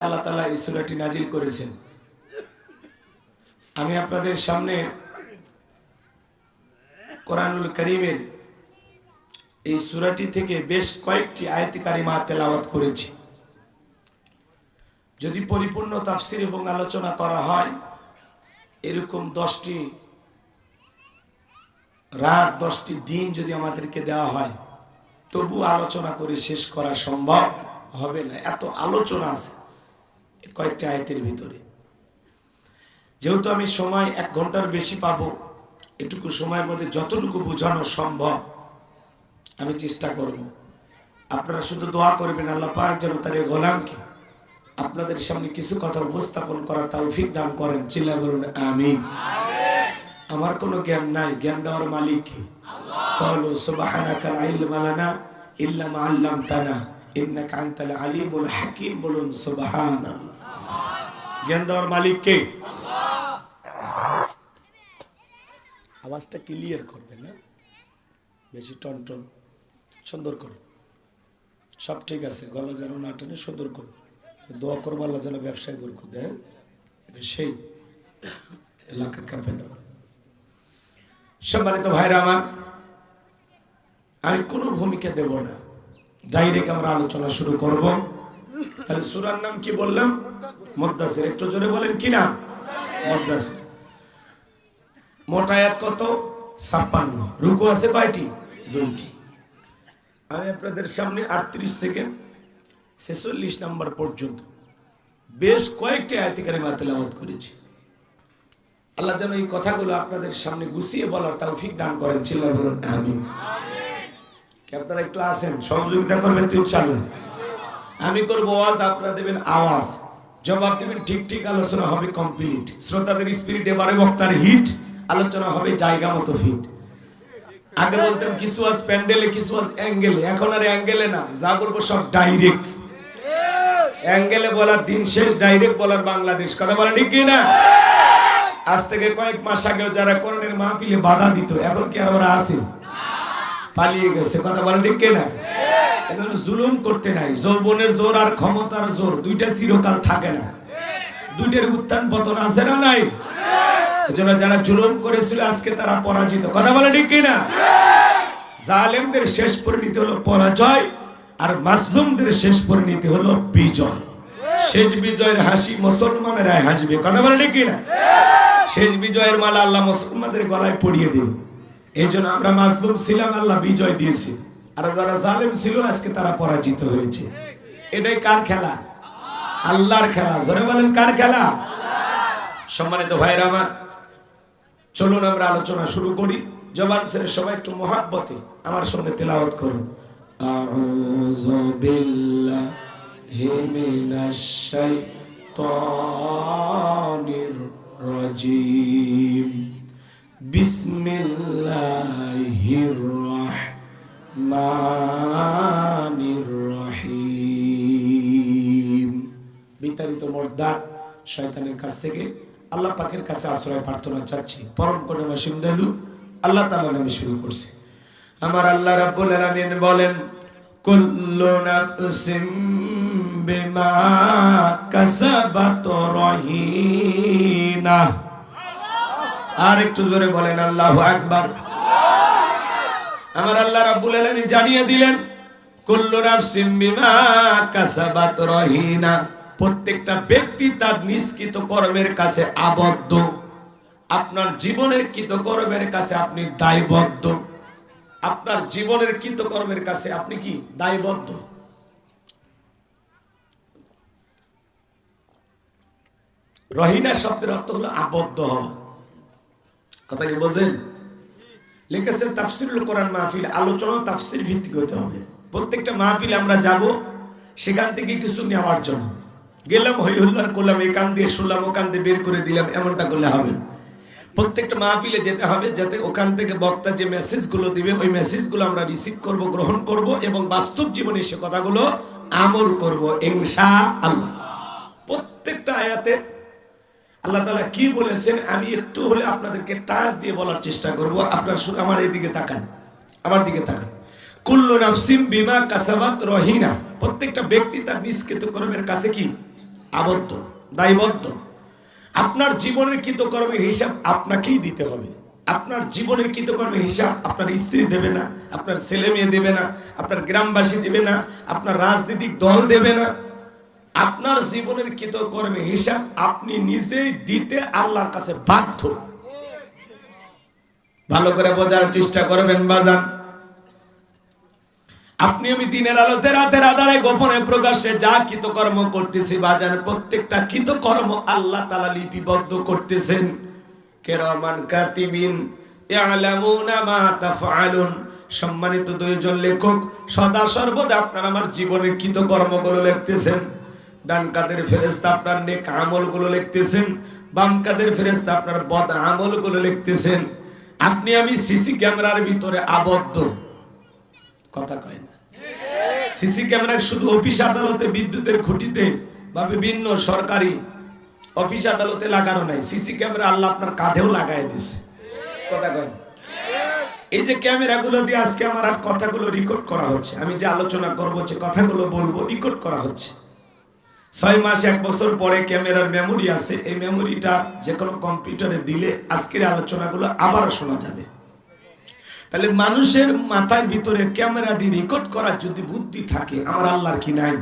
আল্লাহ তাআলা এই সূরাটি নাজিল করেছেন। আমি আপনাদের সামনে কোরআনুল কারীমের এই সূরাটি থেকে বেশ কয়েকটি আয়াত কারিমা তেলাওয়াত করেছি। যদি পরিপূর্ণ তাফসীর এবং আলোচনা করা হয়, এরকম 10টি রাত 10টি দিন যদি আমাদেরকে দেওয়া হয়, তবু আলোচনা করে শেষ করা সম্ভব হবে না। এত আলোচনা আছে কয়েকটি আয়াতের ভিতরে। যেহেতু আমি সময় 1 ঘন্টার বেশি পাবো, এটুকু সময়ের মধ্যে যতটুকু বোঝানো সম্ভব আমি চেষ্টা করব। আপনারা শুধু দোয়া করবেন আল্লাহ পাক যেন তার এই গোলামকে আপনাদের সামনে কিছু কথা উপস্থাপন করার তৌফিক দান করেন। চিল্লায়ে বলুন আমিন। আমার কোনো জ্ঞান নাই, জ্ঞান দেওয়ার মালিক কে? আল্লাহ। সুবহানাকা লা ইলমা লানা ইল্লা মা আল্লামতানা ইন্নাকা আনতাল আলিমুল হাকিম। বলুন সুবহানাল্লাহ। জ্ঞান দেওয়ার মালিক কে? আওয়াজটা ক্লিয়ার করবেন না, বেশি টনটন, সুন্দর করুন। সব ঠিক আছে, গলা যেন না টানে, সুন্দর করুন। দোয়া করবো আল্লাহ যেন ব্যবসায় বরকত দেয়, সেই এলাকা কাঁপে দেওয়া। সম্মানিত ভাইরা আমার, আমি কোনো ভূমিকা দেব না, ডাইরেক্ট আমরা আলোচনা শুরু করব। তাহলে সূরার নাম কি বললাম? মুদ্দাসির। একটু জোরে বলেন কি নাম? মুদ্দাসির। মোট আয়াত কত? 56। রুকু আছে কয়টি? 2টি। আমি আপনাদের সামনে 38 থেকে 46 নম্বর পর্যন্ত বেশ কয়েকটি আয়াত কারিমা তেলাওয়াত করেছি। আল্লাহ যেন এই কথাগুলো আপনাদের সামনে গুছিয়ে বলার তৌফিক দান করেন। চিল্লায়ে বলুন আমিন। কি আপনারা একটু আসেন, সহযোগিতা করবেন তো ইনশাআল্লাহ। আমি করব ওয়াজ, আপনারা দেবেন আওয়াজ, জবাব দেবেন ঠিক ঠিক, আলোচনা হবে কমপ্লিট। শ্রোতাদের স্পিরিট এবারে বক্তার হিট, আলোচনা হবে জায়গা মতো ফিট। আগে বলতেন কিছু আজ প্যান্ডেলে, কিছু আজ অ্যাঙ্গেলে, এখন আর অ্যাঙ্গেলে না, যা বলবো সব ডাইরেক্ট। অ্যাঙ্গেলে বলার দিন শেষ, ডাইরেক্ট বলার বাংলাদেশ। কথা বলেন ঠিক কি না? আজ থেকে কয়েক মাস আগেও যারা কোরআনের মাহফিলে বাধা দিত, এখন কি আর ওরা আছে? পালিয়ে গেছে। কথা বলেন ঠিক কি না? এখন জুলুম করতে নাই। যৌবনের জোর আর ক্ষমতার জোর দুইটা চিরকাল থাকে না, দুইটার উত্থান পতন আছে না নাই? এজন্য যারা জুলুম করেছিল আজকে তারা পরাজিত। কথা বলেন ঠিক কি না? জালেমদের শেষ পরিণতি হলো পরাজয়, আর মাজলুমদের শেষ পরিণতি হলো বিজয়। শেষ বিজয়ের হাসি মুসলমানেরা হাসবে। কথা বলেন ঠিক কি না? শেষ বিজয়ের মালা আল্লাহ মুসলমানদের গলায় পরিয়ে দিবে। এই জন্য আমরা মাজলুম ছিলাম, আল্লাহ বিজয় দিয়েছে, আর যারা জালেম ছিল আজকে তারা পরাজিত হয়েছে। এটাই কার খেলা? আল্লাহর খেলা। জোরে বলেন কার খেলা? সম্মানিত ভাইরা আমার, চলুন আমরা আলোচনা শুরু করি। জবান ছেড়ে সবাই একটু মুহাব্বতে আমার সঙ্গে তেলাওয়াত করুন। আউযু বিল্লাহি মিনাশ শাইতানির রাজিম। বিসমিল্লাহির রাহমানির রহিম। বিতাড়িত মুর্দাত শয়তানের কাছ থেকে আল্লাহ পাকের কাছে আশ্রয় প্রার্থনা চাচ্ছি। পরম করুণাময় দয়ালু আল্লাহ তাআলা নামে শুরু করছি। আমার আল্লাহ রাব্বুল আলামিন বলেন, কুল্লু নাফসিন বিমা কাসাবাত রহিনা। আর একটু জোরে বলেন আল্লাহু আকবার। আমার আল্লাহ রাব্বুল আলামিন জানিয়ে দিলেন, কুল্লু নাফসিন বিমা কাসাবাত রহিনা। প্রত্যেকটা ব্যক্তি তার নিষ্কৃত কর্মের কাছে আবদ্ধ। আপনার জীবনের কৃতকর্মের কাছে আপনি দায়বদ্ধ। আপনার জীবনের কৃতকর্মের কাছে আপনি কি দায়বদ্ধ? রহিনা শব্দের অর্থ হলো আবদ্ধ হওয়া। কথা কি বোঝেন? লিখেছেন তাফসীরুল কোরআন মাহফিল, আলোচনা তাফসীর ভিত্তিক হতে হবে। প্রত্যেকটা মাহফিলে আমরা যাব, সেখান থেকে কিছু নেওয়ার জন্য গেলাম, হই হুল্লার করলাম, এই কান দিয়ে শুনলাম, ওখান দিয়ে বের করে দিলাম, এমনটা করলে হবে। প্রত্যেকটা মাহফিলে যেতে হবে, যাতে ওখান থেকে বক্তা যে মেসেজগুলো দিবে ওই মেসেজগুলো আমরা রিসিভ করব, গ্রহণ করব, এবং বাস্তব জীবনে সে কথাগুলো আমল করব ইনশাআল্লাহ। প্রত্যেকটা আয়াতে আল্লাহ তাআলা কি বলেছেন আমি একটু হলে আপনাদেরকে টাচ দিয়ে বলার চেষ্টা করব। আপনারা শুধু আমার এইদিকে তাকান, আমার দিকে তাকান। কুল্লু নাফসিন বিমা কাসাবাত রহিনা। প্রত্যেকটা ব্যক্তি তার নিষ্কৃত কর্মের কাছে কি আবদ্ধ, দায়বদ্ধ। আপনার জীবনের কৃতকর্মের হিসাব আপনাকেই দিতে হবে। আপনার জীবনের কৃতকর্মের হিসাব আপনার স্ত্রী দেবে না, আপনার ছেলে মেয়ে দেবে না, আপনার গ্রামবাসী দেবে না, আপনার রাজনৈতিক দল দেবে না। আপনার জীবনের কৃতকর্মের হিসাব আপনি নিজেই দিতে আল্লাহর কাছে বাধ্য। ভালো করে বোঝার চেষ্টা করবেন বাজান। আপনি আমি দিনের আলোতে রাতের আধারে গোপনে প্রকাশ্যে যা কৃতকর্ম করতেছি বাজান, প্রত্যেকটা কৃতকর্ম আল্লাহ তাআলা লিপিবদ্ধ করতেছেন। কিরামান কাতিবিন ইয়ালামুনা মা তাফআলুন। সম্মানিত দুইজন লেখক সদা সর্বদা আপনার আমার জীবনের কৃতকর্মগুলো লিখতেছেন। ডান কাদের ফেরেশতা আপনার নেক আমলগুলো লিখতেছেন, বাম কাদের ফেরেশতা আপনার বদ আমলগুলো লিখতেছেন। আপনি আমি সিসি ক্যামেরার ভিতরে আবদ্ধ। কথা কয় না? সিসি ক্যামেরা শুধু অফিস আদালতে, বিদ্যুতের খুঁটিতে বা বিভিন্ন সরকারি অফিস আদালতে লাগানো নাই। সিসি ক্যামেরা আল্লাহ আপনার কাঁধেও লাগাই দিয়েছে। কথা কয় না? এই যে ক্যামেরাগুলো দিয়ে আজকে আমার আর কথাগুলো রেকর্ড করা হচ্ছে, আমি যে আলোচনা করব, যে কথাগুলো বলবো, রেকর্ড করা হচ্ছে। 6 মাস 1 বছর পরে ক্যামেরার মেমোরি আছে, এই মেমোরিটা যে কোনো কম্পিউটারে দিলে আজকের আলোচনাগুলো আবার শোনা যাবে। তাহলে মানুষের মাথার ভিতরে ক্যামেরা দিয়ে রেকর্ড করার যদি বুদ্ধি থাকে, আমার আল্লাহর কি নাই?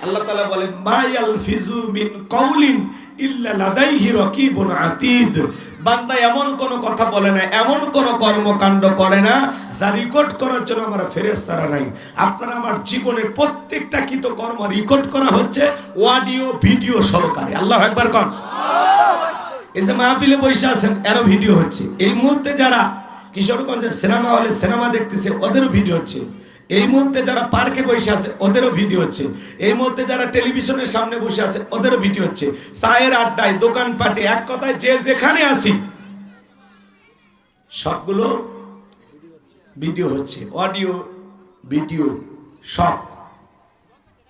আল্লাহ তাআলা বলেন মা ইয়ালফিজু মিন কাউলিন ইল্লা লাদাইহি রাকিবুন আতীদ। বান্দা এমন কোন কথা বলে না, এমন কোন কর্মকাণ্ড করে না যা রেকর্ড করার জন্য আমার ফেরেশতারা নাই। আপনার আমার জীবনের প্রত্যেকটা কৃতকর্ম রেকর্ড করা হচ্ছে অডিও ভিডিও সহকারে। আল্লাহু আকবার কোন। এই যে মাহফিলে বসে আছেন, এরও ভিডিও হচ্ছে। এই মুহূর্তে যারা কিশোরগঞ্জের সিনেমা হলে সিনেমা দেখতেছে, ওদেরও ভিডিও হচ্ছে। এই মুহূর্তে যারা পার্কে বসে আছে, ওদেরও ভিডিও হচ্ছে। এই মুহূর্তে যারা টেলিভিশনের সামনে বসে আছে, ওদেরও ভিডিও হচ্ছে। চায়ের আড্ডায়, দোকানপাটে, এক কথায় যে যেখানে আসি সবগুলো ভিডিও হচ্ছে, অডিও ভিডিও সব।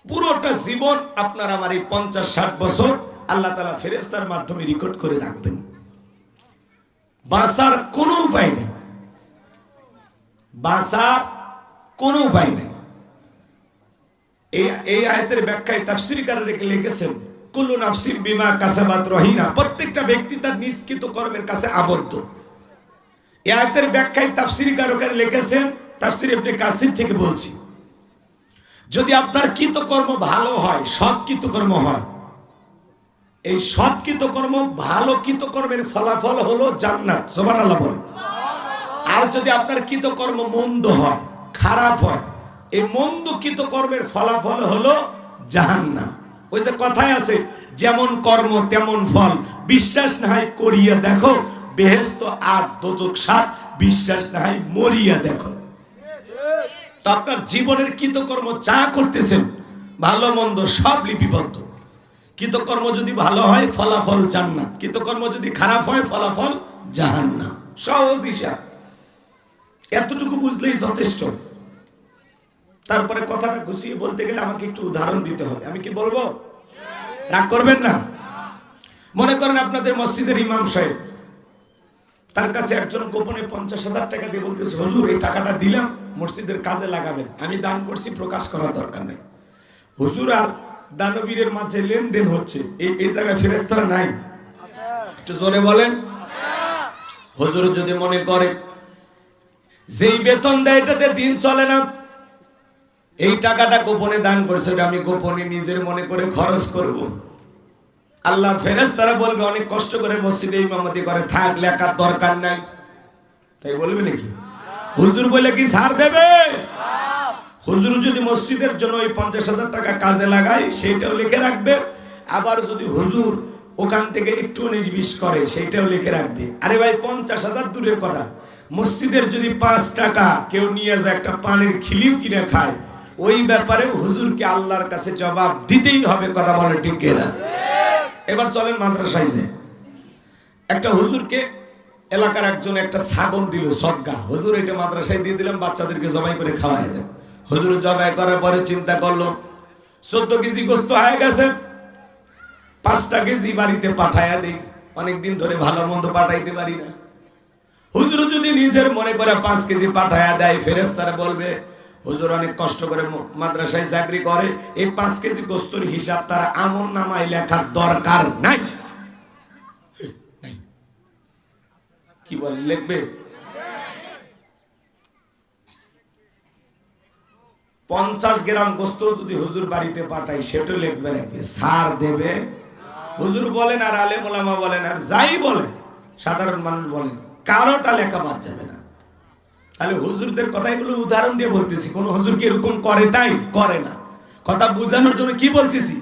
পুরোটা জীবন আপনার আমার এই 50-60 বছর আল্লাহ তাআলা ফেরেশতার মাধ্যমে রেকর্ড করে রাখবেন। বাঁচার কোনো উপায় নেই, বাঁচার কোনো উপায় নেই। এই আয়াতের ব্যাখ্যায় তাফসীরকাররা লিখেছেন কুল্লু নাফসিন বিমা কাসাবাত রহিনা। প্রত্যেকটা ব্যক্তি তার নিষ্কৃত কর্মের কাছে আবদ্ধ। এই আয়াতের ব্যাখ্যায় তাফসীরকাররা লিখেছেন, তাফসীর ইবনে কাসির থেকে বলছি, যদি আপনার কৃতকর্ম ভালো হয়, সৎ কৃতকর্ম হয়, এই সৎ কৃতকর্ম ভালো কৃতকর্মের ফলাফল হলো জান্নাত। সুবহানাল্লাহ বলেন। আর যদি আপনার কৃতকর্ম মন্দ হয়, খারাপ হয়, এই মন্দ কৃতকর্মের ফলাফল হলো জাহান্নাম। ওই যে কথায় আছে, যেমন কর্ম তেমন ফল, বিশ্বাস না হয় করিয়া দেখো, বেহেশত 8 দোজখ 7, বিশ্বাস না হয় মরিয়া দেখো। তো আপনার জীবনের কৃতকর্ম যা করতেছেন, ভালো মন্দ সব লিপিবদ্ধ। কৃতকর্ম যদি ভালো হয় ফলাফল জান্নাত, কৃতকর্ম যদি খারাপ হয় ফলাফল জাহান্নাম। সহজ হিসাব। এতটুকু বুঝলেই যথেষ্ট। তারপরে কথাটা গুছিয়ে বলতে গেলে আমাকে একটু উদাহরণ দিতে হবে। আমি কি বলবো? রাগ করবেন না। মনে করেন আপনাদের মসজিদের ইমাম সাহেব, তার কাছে একজন গোপনে 50,000 টাকা দিয়ে বলতেছে, হুজুর এই টাকাটা দিলাম মসজিদের কাজে লাগাবেন, আমি দান করছি, প্রকাশ করার দরকার নেই। হুজুর আর দানবীরের মাঝে লেনদেন হচ্ছে, এই জায়গায় ফেরেশতারা নাই? একটু জোরে বলেন। হুজুর যদি মনে করে যেই বেতন দেয় এটাতে দিন চলে না, এই টাকাটা গোপনে দান করছে, এটা আমি গোপনে নিজের মনে করে খরচ করব, আল্লাহ ফেরেশতারা বলবে অনেক কষ্ট করে মসজিদে ইমামতি করে, থাক লেখার দরকার নাই। তাই বলবে নাকি? হুজুর বলে কি ছাড় দেবে? হুজুর যদি মসজিদের জন্য ওই 50,000 টাকা কাজে লাগায়, সেইটাও লিখে রাখবে। আবার যদি হুজুর ওখান থেকে একটু 19-20 করে, সেইটাও লিখে রাখবে। আরে ভাই, 50,000 দূরের কথা, মসজিদের যদি 5 টাকা কেউ নিয়ে যায়, একটা পানির খিলিও কিনে খায়, ওই ব্যাপারে হুজুরকে আল্লাহর কাছে জবাব দিতেই হবে। কথা বলে ঠিক না? এবার চলেন মাদ্রাসায় যে একটা হুজুরকে এলাকার একজন একটা ছাগল দিল সদকা, হুজুর এটা মাদ্রাসায় দিয়ে দিলাম, বাচ্চাদেরকে জবাই করে খাওয়াই দেন। হুজুর জবাই করার পরে চিন্তা করলো 14 কেজি গোস্ত হয়ে গেছে, 5টা কেজি বাড়িতে পাঠায়া দেই, অনেকদিন ধরে ভালো মন্দ পাঠাইতে পারি না। হুজুর যদি নিজের মনে করে 5 কেজি পাঠায়া দেয়, ফেরেশতারা বলবে হুজুর অনেক কষ্ট করে মাদ্রাসায় চাকরি করে, এই 5 কেজি গোস্তর হিসাব তার আমল নামায় লেখার দরকার নাই। কি বলে লিখবে? 50 গ্রাম গোস্ত যদি হুজুর বাড়িতে পাঠায় সেটাও লিখবে রাখবে, সার দেবে। হুজুর বলেন আর আলেম ওলামা বলেন আর যাই বলেন, সাধারণ মানুষ বলেন, কারোটা লেখা বাদ যাবে না। তাহলে হুজুরদের কথাগুলো উদাহরণ দিয়ে বলতেছি, কোন হুজুর কি এরকম করে? তাই করে না। কথা বোঝানোর জন্য কি বলতেছি,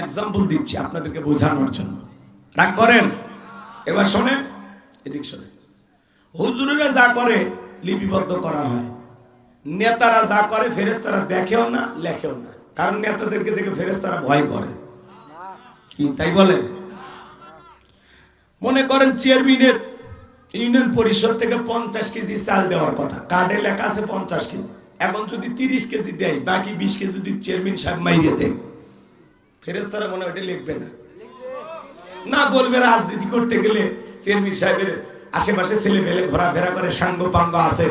এক্সাম্পল দিচ্ছি আপনাদেরকে বোঝানোর জন্য। রাগ করেন? এবার শোনেন, এদিক শোনেন। হুজুরেরা যা করে লিপিবদ্ধ করা হয়, নেতারা যা করে ফেরেশতারা দেখেও না, লেখেও না। কারণ নেতাদেরকে দেখে ফেরেশতারা ভয় করে। কি তাই বলেন? মনে করেন চেয়ারম্যানের ইউনিয়ন পরিষদ থেকে 50 কেজি চাল দেওয়ার কথা, কার্ডে লেখা আছে 50 কেজি। এখন যদি 30 কেজি দেয়, বাকি 20 কেজি যদি চেয়ারম্যান সাহেব মাইরে দেয়, ফেরেশতারা মনে ওটা লিখবে না? না, বলবে রাজনীতি করতে গেলে চেয়ারম্যান সাহেবের আশেপাশে ছেলে পেলে ঘোরাফেরা করে, সাঙ্গ পাঙ্গ আছে,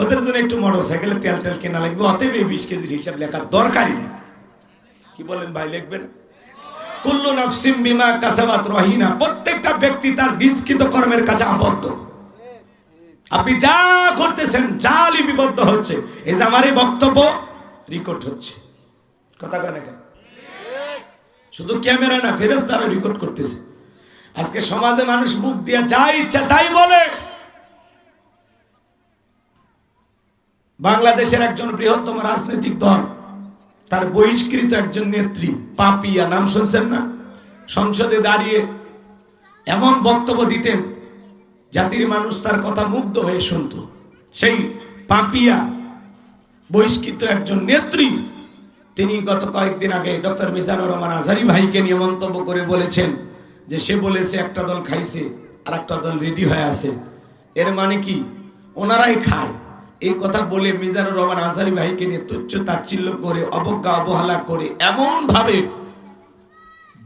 ওদের জন্য একটু মোটরসাইকেলে তেল টেল কেনা লাগবে, অতএব 20 কেজির হিসাব লেখার দরকারই নেই। কি বলেন ভাই, লিখবেন? কুল্লু নাফসিন বিমা কাসাবাত রহিনা, প্রত্যেকটা ব্যক্তি তার নিষ্কৃত কর্মের কাছে আবদ্ধ। আপনি যা করতেছেন, যা লিপিবদ্ধ হচ্ছে, এই যে আমার এই বক্তব্য রেকর্ড হচ্ছে, কথা কয় না কেন? শুধু ক্যামেরা না, ফেরেশতারা রেকর্ড করতেছে। আজকে সমাজে মানুষ মুখ দিয়ে যা ইচ্ছা তাই বলে। বাংলাদেশের একজন বৃহত্তম রাজনৈতিক দল, তার বহিষ্কৃত একজন নেত্রী পাপিয়া, নাম শুনছেন না? সংসদে দাঁড়িয়ে এমন বক্তব্য দিতেন, জাতির মানুষ তার কথা মুগ্ধ হয়ে শুনত। সেই পাপিয়া বহিষ্কৃত একজন নেত্রী, তিনি গত কয়েকদিন আগে ডক্টর মিজানুর রহমান আজহারী ভাইকে নিয়ে মন্তব্য করে বলেছেন যে সে বলেছে একটা দল খাইছে আর একটা দল রেডি হয়ে আছে, এর মানে কি ওনারাই খায়। এই কথা বলে মিজানুর রহমান আজহারী ভাইকে নিয়ে তুচ্ছ তাচ্ছিল্য করে, অবজ্ঞা অবহেলা করে, এমন ভাবে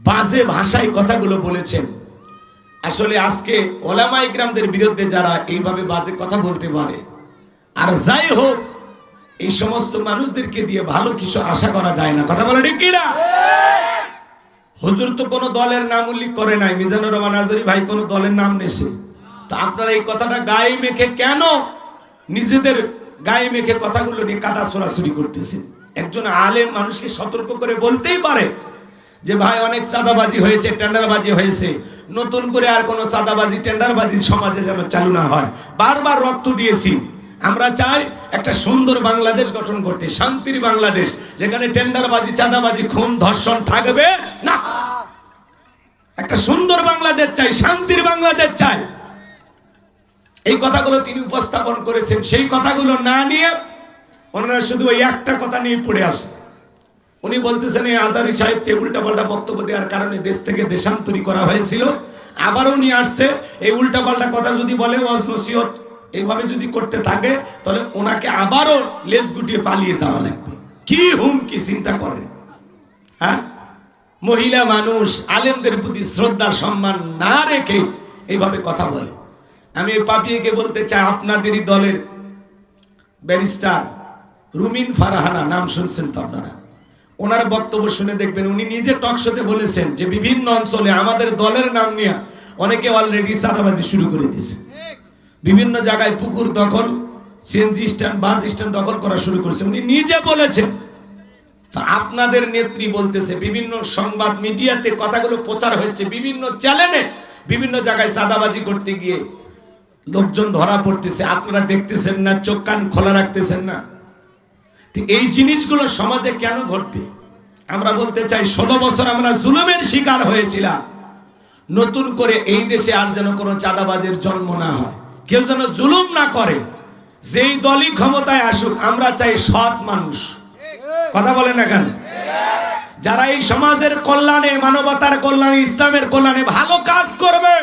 বাজে ভাষায় কথাগুলো বলেছেন। আসলে আজকে ওলামায়ে কিরামদের বিরুদ্ধে যারা এইভাবে বাজে কথা বলতে পারে, আর যাই হোক, এই সমস্ত মানুষদেরকে দিয়ে ভালো কিছু আশা করা যায় না। কথা বলে ঠিক কিনা? হুজুর তো কোনো দলের নাম উল্লেখ করে নাই, মিজানুর রহমান আজহারী ভাই কোনো দলের নাম নেছে। তো আপনারা এই কথাটা গায়ে মেখে কেন নিজেদের গায়ে মেখে কথাগুলো নিয়ে কাদা ছোড়াছুরি করতেছেন? একজন আলেম মানুষকে সতর্ক করে বলতেই পারে যে ভাই অনেক চাঁদাবাজি হয়েছে, টেন্ডারবাজি হয়েছে, নতুন করে আর কোনো চাঁদাবাজি টেন্ডারবাজি সমাজে যেন চালু না হয়। বারবার রক্ত দিয়েছি, আমরা চাই একটা সুন্দর বাংলাদেশ গঠন করতে, শান্তির বাংলাদেশ, যেখানে টেন্ডারবাজি, চাঁদাবাজি, খুন, ধর্ষণ থাকবে না। একটা সুন্দর বাংলাদেশ চাই, শান্তির বাংলাদেশ চাই। এই কথাগুলো তিনি উপস্থাপন করেছেন। সেই কথাগুলো না নিয়ে ওনারা শুধু ওই একটা কথা নিয়ে পড়ে আসে। উনি বলতেছেন এই আজহারী সাহেবকে উল্টাপাল্টা বক্তব্য দেওয়ার কারণে দেশ থেকে দেশান্তরী করা হয়েছিল। আবারও উনি আসছে, এই উল্টাপাল্টা কথা যদি বলে, ওয়াজ নসিহত এইভাবে যদি করতে থাকে, তাহলে ওনাকে আবারও লেজ গুটিয়ে পালিয়ে যাওয়া লাগবে। কি হুমকি চিন্তা করেন? হ্যাঁ, মহিলা মানুষ আলেমদের প্রতি শ্রদ্ধা সম্মান না রেখে এইভাবে কথা বলে। আমি এই পাপিয়াকে বলতে চাই, আপনাদেরই দলের ব্যারিস্টার রুমিন ফারহানা, নাম শুনছেন তো আপনারা? ওনার বক্তব্য শুনে দেখবেন, উনি নিজে টক শোতে বলেছেন যে বিভিন্ন অঞ্চলে আমাদের দলের নাম নিয়ে অনেকে অলরেডি চাঁদাবাজি শুরু করে দিয়েছে। বিভিন্ন জায়গায় পুকুর দখল, সিএনজি স্ট্যান্ড, বাস স্ট্যান্ড দখল করা শুরু করেছে, উনি নিজে বলেছেন। তো আপনাদের নেত্রী বলতেছে, বিভিন্ন সংবাদ মিডিয়াতে কথাগুলো প্রচার হচ্ছে, বিভিন্ন চ্যানেলে বিভিন্ন জায়গায় চাঁদাবাজি করতে গিয়ে লোকজন ধরা পড়তেছে। আপনারা দেখতেছেন না, চোখ কান খোলা রাখতেছেন না? এই জিনিসগুলো সমাজে কেন ঘটবে? আমরা বলতে চাই, 16 বছর আমরা জুলুমের শিকার হয়েছিলাম। নতুন করে এই দেশে আর যেন কোনো চাঁদাবাজের জন্ম না হয়, কেউ যেন জুলুম না করে। যেই দলই ক্ষমতায় আসুক, আমরা চাই সৎ মানুষ। কথা বলেন না কেন? যারা এই সমাজের কল্যাণে, মানবতার কল্যাণে, ইসলামের কল্যাণে ভালো কাজ করবে,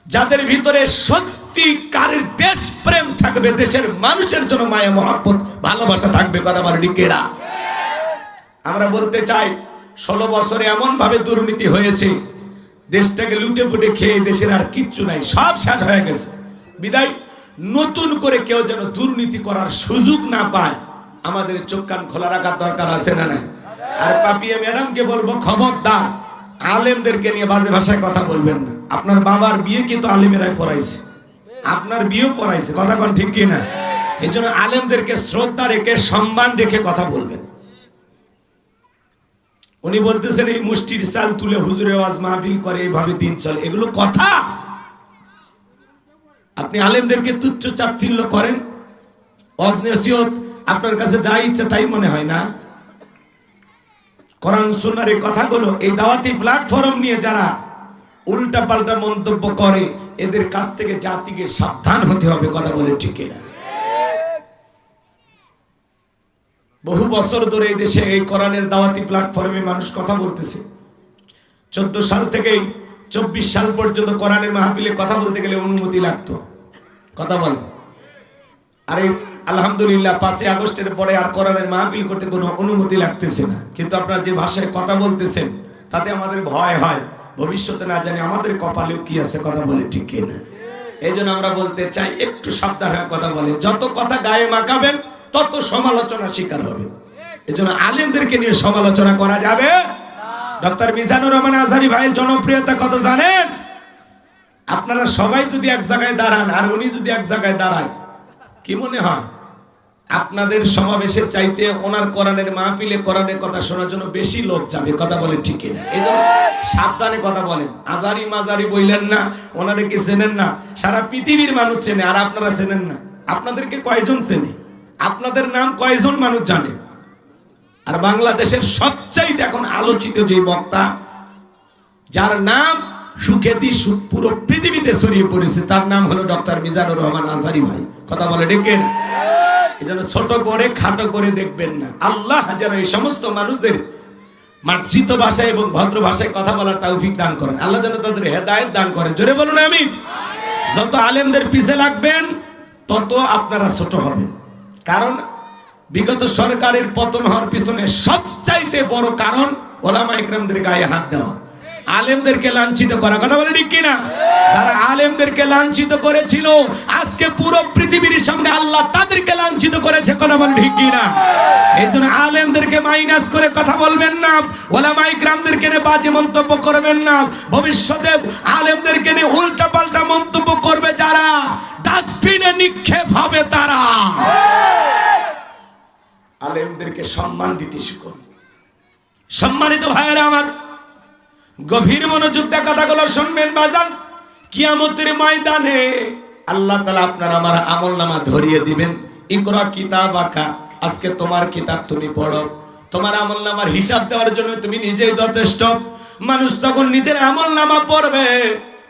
যাদের ভিতরে সত্যিকারের দেশ প্রেম থাকবে, দেশের মানুষের জন্য মায়া মহব্বত ভালোবাসা থাকবে। কথা বলে ডিকেরা? আমরা বলতে চাই, 16 বছরে এমন ভাবে দুর্নীতি হয়েছে, দেশটাকে লুটে পুটে খেয়ে দেশের আর কিচ্ছু নাই, সব শেষ হয়ে গেছে। বিদায় নতুন করে কেউ যেন দুর্নীতি করার সুযোগ না পায়, আমাদের চোখ কান খোলা রাখার দরকার আছে না নাই? আর পাপিয়া ম্যাডামকে বলবো, খবরদার আলেমদেরকে নিয়ে বাজে ভাষায় কথা বলবেন না। আপনার বাবার বিয়ে কিন্তু আলেমেরাই পড়াইছে, আপনার বিয়েও পড়াইছে, কথা কোন ঠিক কি না? এই জন্য আলেমদেরকে শ্রদ্ধা রেখে সম্মান রেখে কথা বলবেন। উনি বলতেছেন এই মুষ্টির চাল তুলে হুজুরের ওয়াজ মাহফিল করে, এইভাবে দিন চলে, এগুলো কথা? আপনি আলেমদেরকে তুচ্ছ চাচ্ছিল্য করেন, ওয়াজ নসিহত আপনার কাছে যা ইচ্ছা তাই মনে হয় না? কোরআন সুন্নাহর এই কথাগুলো, এই দাওয়াতি প্ল্যাটফর্ম নিয়ে যারা উল্টা পাল্টা মন্তব্য করে, এদের কাছ থেকে জাতিকে সাবধান হতে হবে, কথা বলে ঠিক কিনা? বহু বছর ধরে এই দেশে এই কোরআনের দাওয়াতি প্ল্যাটফর্মে মানুষ কথা বলতেছে। 14 সাল থেকে 24 সাল পর্যন্ত কোরআনের মাহফিলে কথা বলতে গেলে অনুমতি লাগতো, কথা বল। আরে আলহামদুলিল্লাহ 5 আগস্টের পরে আর কোরআনের মাহফিল করতে কোনো অনুমতি লাগতেছে না। কিন্তু আপনারা যে ভাষায় কথা বলতেছেন তাতে আমাদের ভয় হয়, ভবিষ্যতে না জানি আমাদের কপালেও কি আছে, কথা বলে ঠিক কিনা? এই জন্য আমরা বলতে চাই একটু সাবধান হয়ে কথা বলেন। যত কথা গায়ে মাখাবেন তত সমালোচনার শিকার হবে। এই জন্য আলেমদেরকে নিয়ে সমালোচনা করা যাবে। ডক্টর মিজানুর রহমান আজহারী ভাইয়ের জনপ্রিয়তা কত জানেন? আপনারা সবাই যদি এক জায়গায় দাঁড়ান আর উনি যদি এক জায়গায় দাঁড়ায়, কি মনে হয়? আপনাদের সমাবেশের চাইতে ওনার কোরআনের মাহফিলে কোরআনের কথা শোনার জন্য বেশি লোক যাবে, কথা বলে ঠিক কিনা? এই জন্য সাবধানে কথা বলেন। আজারি মাজারি বললেন না, ওনাদেরকে চেনেন না, সারা পৃথিবীর মানুষ চেনে, আর আপনারা চেনেন না। আপনাদেরকে কয়জন চেনে? আপনাদের নাম কয়জন মানুষ জানে? আর বাংলাদেশের সবচাইতে এখন আলোচিত যে বক্তা, যার নাম সুখ্যাতি পুরো পৃথিবীতে ছড়িয়ে পড়েছে, তার নাম হলো ডক্টর মিজানুর রহমান আজহারী ভাই, কথা বলে ডেকেন। এই জন্য ছোট করে খাটো করে দেখবেন না। আল্লাহ যেন এই সমস্ত মানুষদের মার্জিত ভাষায় এবং ভদ্র ভাষায় কথা বলার তৌফিক দান করেন। আল্লাহ যেন তাদের হেদায়েত দান করেন। জোরে বলুন আমিন। যত আলেমদের পিছে লাগবেন তত আপনারা ছোট হবেন। কারণ বিগত সরকারের পতন হওয়ার পিছনে সবচাইতে বড় কারণ ওলামা ইকরামদের গায়ে হাত দেওয়া, আলেমদেরকে লাঞ্ছিত করা, কথা বলে ঠিক কিনা? যারা আলেমদেরকে লাঞ্ছিত করেছিল, আজকে পুরো পৃথিবীর সামনে আল্লাহ তাদেরকে লাঞ্ছিত করেছে, কথা বলে ঠিক কিনা? এই জন্য আলেমদেরকে মাইনাস করে কথা বলবেন না, ওলামা ইকরামদেরকে নিয়ে বাজে মন্তব্য করবেন না। ভবিষ্যতে আলেমদেরকে নিয়ে উল্টা পাল্টা মন্তব্য করবে যারা, ডাস্টবিনে নিক্ষেপ হবে তারা। আলেমদেরকে সম্মান দিতে শিখুন। সম্মানিত ভাইয়েরা আমার, গভীর মনোযোগ দিয়ে কথাগুলো শুনবেন বাজান। কিয়ামতের ময়দানে আল্লাহ তাআলা আপনার আমার আমলনামা ধরিয়ে দিবেন। ইকরা কিতাবাকা, আজকে তোমার কিতাব তুমি পড়ো। তোমার আমলনামার হিসাব দেওয়ার জন্য তুমি নিজেই যথেষ্ট। মানুষ তখন নিজের আমলনামা পড়বে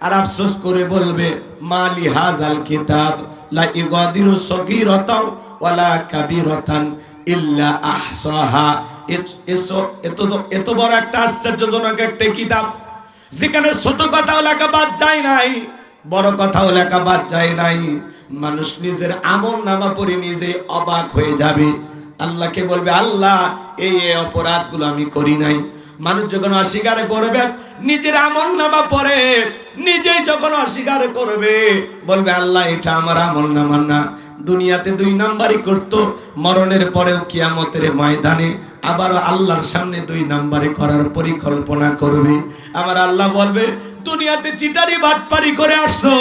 আর আফসোস করে বলবে, মালি হাযাল কিতাব লা ইগাদিরু সগীরাতাও ওয়ালা কাবীরাতান ইল্লা আহসাহা। এত বড় একটা আশ্চর্যজনক একটা কিতাব, যেখানে ছোট কথাও লেখা বাদ যায় নাই, বড় কথাও লেখা বাদ যায় নাই। মানুষ নিজের আমল নামা পড়ে নিজে অবাক হয়ে যাবে। আল্লাহকে বলবে, আল্লাহ এই অপরাধগুলো আমি করি নাই। মানুষ যখন অস্বীকার করবে, নিজের আমল নামা পড়ে নিজেই যখন অস্বীকার করবে, বলবে আল্লাহ এটা আমার আমল নামা না। দুনিয়াতে 2 নাম্বারই করত, মরণের পরেও কিয়ামতের ময়দানে আবার আল্লাহর সামনে 2 নাম্বারে করার পরিকল্পনা করবে। আমার আল্লাহ বলবে, দুনিয়াতে চিটারি বাটপারি করে আসছো,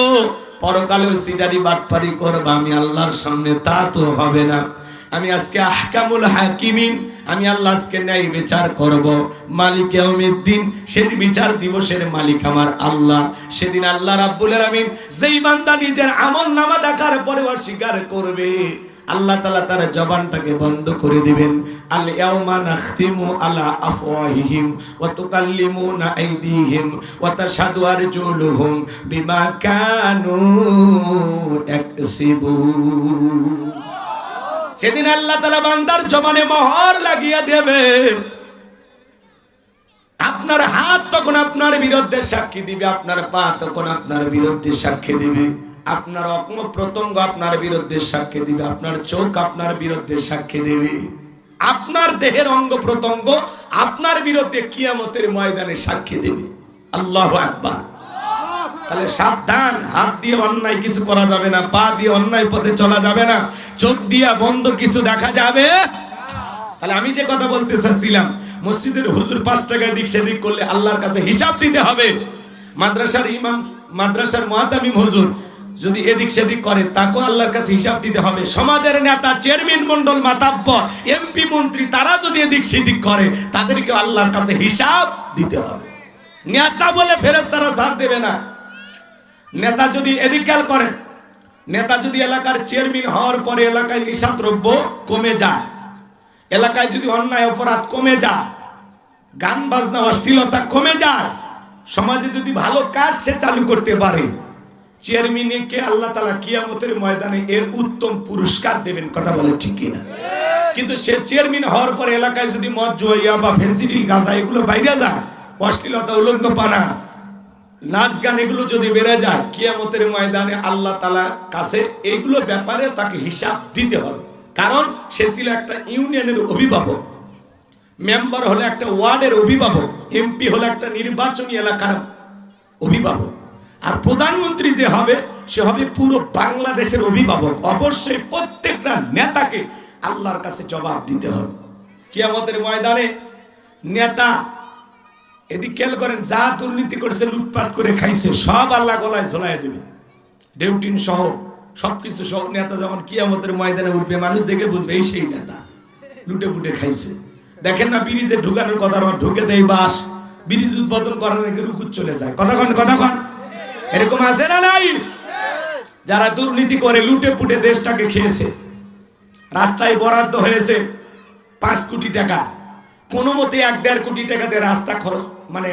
পরকালেও চিটারি বাটপারি করবা, আমি আল্লাহর সামনে তা তো হবে না। আমি আজকে আহকামুল হাকিমিন, আমি আল্লাহ আজকে ন্যায় বিচার করব। মালিক ইয়াউমিদ্দিন, সেই বিচার দিবসের মালিক আমার আল্লাহ। সেদিন আল্লাহ রাব্বুল আলামিন যেই বান্দা নিজের আমলনামা দেখার পরে অস্বীকার করবে, আল্লাহ তাআলা তার জবানটাকে বন্ধ করে দিবেন। আল ইয়াউমা নাখতিমু আলা আফওয়াহিহিম ওয়া তুকাল্লিমুনা আইদিহিম ওয়া তাশহাদু আরজুলুহুম বিমা কানু ইয়াকসিবুন। সেদিন আল্লাহ তাআলা বান্দার জবানে মোহর লাগিয়ে দেবে। আপনার হাত তখন আপনার বিরুদ্ধে সাক্ষী দিবে, আপনার পা তখন আপনার বিরুদ্ধে সাক্ষী দিবে, আপনার অঙ্গ প্রত্যঙ্গ আপনার বিরুদ্ধে সাক্ষী দিবে, আপনার চোখ আপনার বিরুদ্ধে সাক্ষী দিবে, আপনার দেহের অঙ্গ প্রত্যঙ্গ আপনার বিরুদ্ধে কিয়ামতের ময়দানে সাক্ষী দিবে। আল্লাহু আকবার। তাহলে সাবধান, হাত দিয়ে অন্যায় কিছু করা যাবে না, পা দিয়ে অন্যায় পথে চলা যাবে না, চোখ দিয়ে বন্ধ কিছু দেখা যাবে তাহলে আমি যে কথা বলতে চাচ্ছিলাম, মসজিদের হুজুর 5 টাকা দিক সেদিক করলে আল্লাহর কাছে হিসাব দিতে হবে। মাদ্রাসার ইমাম, মাদ্রাসার মুআতামিম হুজুর যদি এদিক সেদিক করে তাকেও আল্লাহর কাছে হিসাব দিতে হবে। সমাজের নেতা, চেয়ারম্যান মন্ডল, মাতাব্বর, এমপি, মন্ত্রী তারা যদি এদিক সেদিক করে তাদেরকে আল্লাহর কাছে হিসাব দিতে হবে। নেতা বলে ফেরেশতারা ছাড় দেবে না। নেতা যদি এদিক খেয়াল করে, নেতা যদি এলাকার চেয়ারম্যান হওয়ার পরে এলাকায় নিশাদ্রব্য কমে যায়, এলাকায় যদি অন্যায় অপরাধ কমে যায়, গান বাজনা অশ্লীলতা কমে যায়, সমাজে যদি ভালো কাজ সে চালু করতে পারে, চেয়ারম্যানকে আল্লাহ তাআলা কিয়ামতের ময়দানে এর উত্তম পুরস্কার দেবেন। কথা বলে ঠিক কিনা? কিন্তু সে চেয়ারম্যান হওয়ার পরে এলাকায় যদি মদ, জুয়া বা ফেন্সিডিল, গাঁজা এগুলো বাইরে যায়, অশ্লীলতা, উলঙ্গপানা, নাচ গান এগুলো যদি বেড়ে যায়, কিয়ামতের ময়দানে আল্লাহ তাআলা কাছে এইগুলো ব্যাপারে তাকে হিসাব দিতে হবে। কারণ সে ছিল একটা ইউনিয়নের অভিভাবক, মেম্বার হলো একটা ওয়ার্ডের অভিভাবক, এমপি হলো একটা নির্বাচনী এলাকার অভিভাবক, আর প্রধানমন্ত্রী যে হবে সে হবে পুরো বাংলাদেশের অভিভাবক। অবশ্যই প্রত্যেকটা নেতাকে আল্লাহর কাছে জবাব দিতে হবে কিয়ামতের ময়দানে। নেতা এদিক খেয়াল করেন, যা দুর্নীতি করেছে, লুটপাট করে খাইছে, সব আল্লাহ গলায় ঝোলাই দেবে, ডেউটিন সহ সবকিছু সহ। নেতা যখন কিয়ামতের ময়দানে উঠবে, মানুষ দেখে বুঝবে এই সেই নেতা, লুটে পুটে খাইছে। দেখেন না ব্রিজে ঢুকানোর কথা, ঢুকে দেয় বাস, ব্রিজ উদ্বোধন করার আগে রুকুত চলে যায়। কথা এরকম আছে না নাই? যারা দুর্নীতি করে লুটে পুটে দেশটাকে খেয়েছে, রাস্তায় বরাদ্দ হয়েছে 5 কোটি টাকা, কোনো মতে 1-1.5 কোটি টাকা দিয়ে রাস্তা খরচ, মানে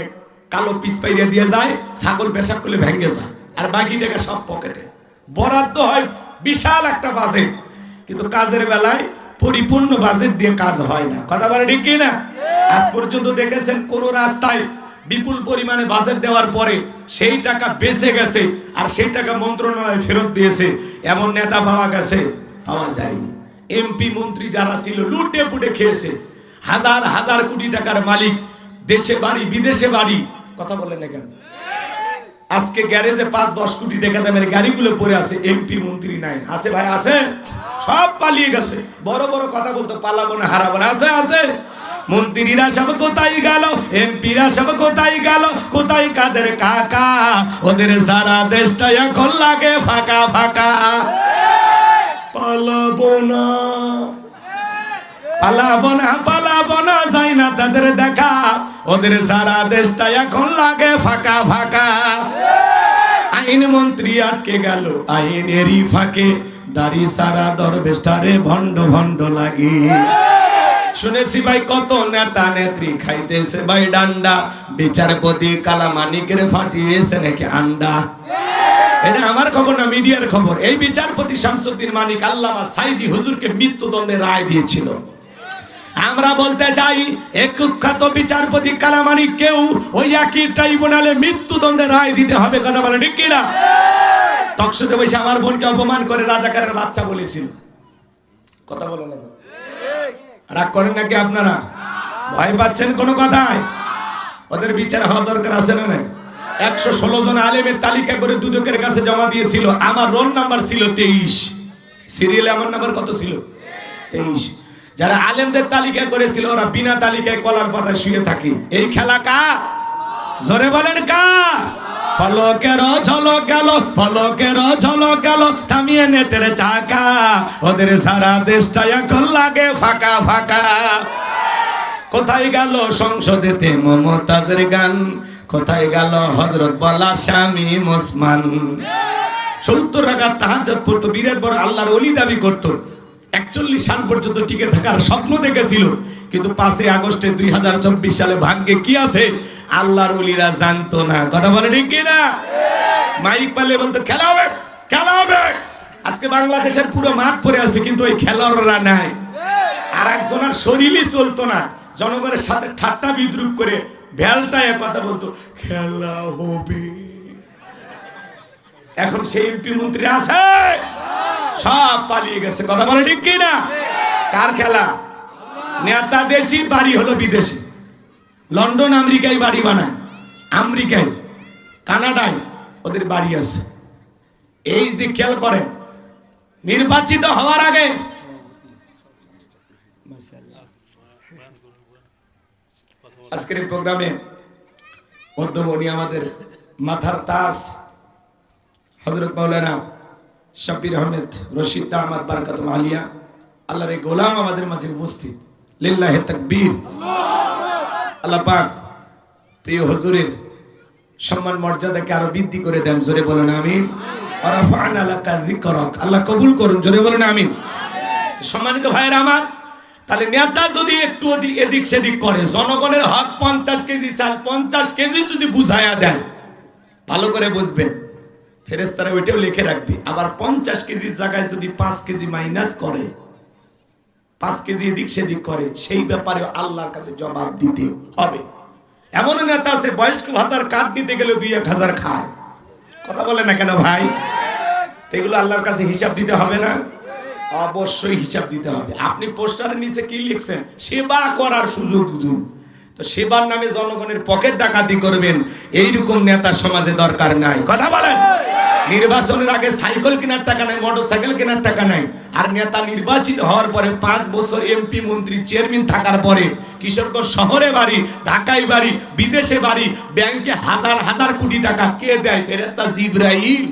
কালো পিচ পাইয়া দিয়ে যায়, ছাগল পেশাব করলে ভেঙে যায়, আর বাকি টাকা সব পকেটে। বরাদ্দ হয় বিশাল একটা বাজেট, কিন্তু কাজের বেলায় পরিপূর্ণ বাজেট দিয়ে কাজ হয় না। কথা বলে ঠিক কিনা? আজ পর্যন্ত দেখেছেন কোন রাস্তায় বিপুল পরিমাণে বাজেট দেওয়ার পরে সেই টাকা বেঁচে গেছে আর সেই টাকা মন্ত্রণালয় ফেরত দিয়েছে এমন নেতা পাওয়া গেছে? পাওয়া যায়নি। এমপি মন্ত্রী যারা ছিল লুটে পুটে খেয়েছে, হাজার হাজার কোটি টাকার মালিক, দেশে বাড়ি বিদেশে বাড়ি। কথা বলেন না কেন? আজকে গ্যারেজে 5-10 কোটি টাকা দামের গাড়িগুলো পড়ে আছে, এমপি মন্ত্রী নাই। আছে ভাই, আছে, সব পালিয়ে গেছে। বড় বড় কথা বলতো পালাবো না, হারাবো না। আছে মন্ত্রীরা সব কোথায় গেল, এমপিরা সব কোথায় গেল, কোথায় কাদের কাকা, ওদের সারা দেশটা এখন লাগে ফাঁকা ফাঁকা। পালাবো না, পালাবো না, পালাবো না, যাই না তাদের দেখা, ওদের সারা দেশটা এখন লাগে ফাঁকা ফাঁকা। আইন মন্ত্রী আটকে গেল আইনেরই ফাঁকে, দাড়ি সারা দরবেশটারে ভণ্ড ভণ্ড লাগে। শুনেছি ভাই কত নেতা নেত্রী খাইতেছে ভাই ডান্ডা, বিচারপতি কালামানিকের ফাটিয়েছে নাকি আন্ডা। এটা আমার খবর না, মিডিয়ার খবর। এই বিচারপতি শামসুদ্দিন মানিক আল্লামা সাইদি হুজুরকে মৃত্যুদণ্ডের রায় দিয়েছিল। আমরা বলতে চাই এক কুখ্যাত বিচারপতি কালামানিক কেউ ওই একই ট্রাইব্যুনালে মৃত্যুদণ্ডের রায় দিতে হবে। কথা বলে ঠিক কিনা? টকশোতে বসে আমার বোনকে অপমান করে রাজাকারের বাচ্চা বলেছিল। কথা বলে না, রাগ করেন নাকি আপনারা? ভয় পাচ্ছেন কোন কথায়? ওদের বিচার হওয়া দরকার আছে না? 116 জন আলেমের তালিকা করে দুদকের কাছে জমা দিয়েছিল। আমার রোল নাম্বার ছিল 23, সিরিয়ালে আমার নাম্বার কত ছিল? 23। যারা আলেমদের তালিকা করেছিল ওরা বিনা তালিকায় কলার পাতায় শুয়ে থাকে। এই খেলা কা? জোরে বলেন কা? পলকের ঝলক গেল, পলকের ঝলক গেল, থামিয়ে নেটের চাকা, ওদের সারা দেশটা এখন লাগে ফাঁকা ফাঁকা। কোথায় গেল সংসদেতে মমতাজের গান, কোথায় গেল হযরত বলা স্বামী মুসমান। 70 রাকাত তাহাজ্জুদ পড়তো, বিরাট বড় আল্লাহর ওলি দাবি করতো, 41 সাল পর্যন্ত টিকে থাকার স্বপ্ন দেখেছিল। কিন্তু 5 আগস্টে 2024 সালে ভাগ্যে কি আছে আল্লাহর ওলিরা জানতো না। কথা বলে ঠিক কিনা? মাইক পালে বলতো খেলা হবে, খেলা হবে। আজকে বাংলাদেশের পুরো মাঠ পড়ে আছে, কিন্তু ওই খেলোয়াড়রা নাই। আর একজনের শরীরই চলতো না, জনগণের সাথে ঠাট্টা বিদ্রুপ করে ভেলটায় কথা বলতো খেলা হবে। এখন সেই এমপি মন্ত্রী আছে, সব পালিয়ে গেছে। কথা বলে ঠিক কিনা? কার খেলা? নেতা দেশি, বাড়ি হলো বিদেশি। লন্ডন আমেরিকায় বাড়ি বানায়, আমেরিকায় কানাডায় ওদের বাড়ি আছে। এই দিক খেয়াল করেন, নির্বাচিত হওয়ার আগে আজকের এই প্রোগ্রামে মধ্যমণি আমাদের মাথার তাজ হযরত মাওলানা শাব্বির আহমেদ রশিদ আহমদ বারাকাতুল আলিয়া আল্লাহর এই গোলাম আমাদের মাঝে উপস্থিত। লিল্লাহি তাকবীর। আল্লাহ পাক প্রিয় হুজুরের সম্মান মর্যাদাকে আরো বৃদ্ধি করে দেন, জোরে বলেন আমিন। ওয়া রাফা'না লাকা যিকরাক, আল্লাহ কবুল করুন, জোরে বলেন আমিন। সম্মানিত ভাইরা আমার, তাহলে নেতা যদি একটু এদিক সেদিক করে, জনগণের হক 50 কেজি চাল 50 কেজি যদি বুঝায়া দেন, ভালো করে বুঝবেন, ফেরেশতারা ওইটাও লিখে রাখবে। আবার 50 কেজির জায়গায় যদি 5 কেজি মাইনাস করে, 5 কেজি এদিক সেদিক করে, সেই ব্যাপারে আল্লাহর কাছে জবাব দিতে হবে। এমন নেতা আছে বয়স্ক ভাতার কার্ড নিতে গেলে 2-1000 খায়, কথা বলে না কেন ভাই? এগুলো আল্লাহর কাছে হিসাব দিতে হবে না? অবশ্যই হিসাব দিতে হবে। আপনি পোস্টারের নিচে কি লিখছেন? সেবা করার সুযোগ দিন। তো সেবার নামে জনগণের পকেট ডাকাতি করবেন, এইরকম নেতা সমাজে দরকার নাই, কথা বলেন। নির্বাচনের আগে সাইকেল কেনার টাকা নাই, মোটরসাইকেল কেনার টাকা নাই, আর নেতা নির্বাচিত হওয়ার পরে 5 বছর এমপি মন্ত্রী চেয়ারম্যান থাকার পরে কিশোরগঞ্জ শহরে বাড়ি, ঢাকায় বাড়ি, বিদেশে বাড়ি, ব্যাংকে হাজার হাজার কোটি টাকা কে দেয়? ফেরেশতা জিবরাইল।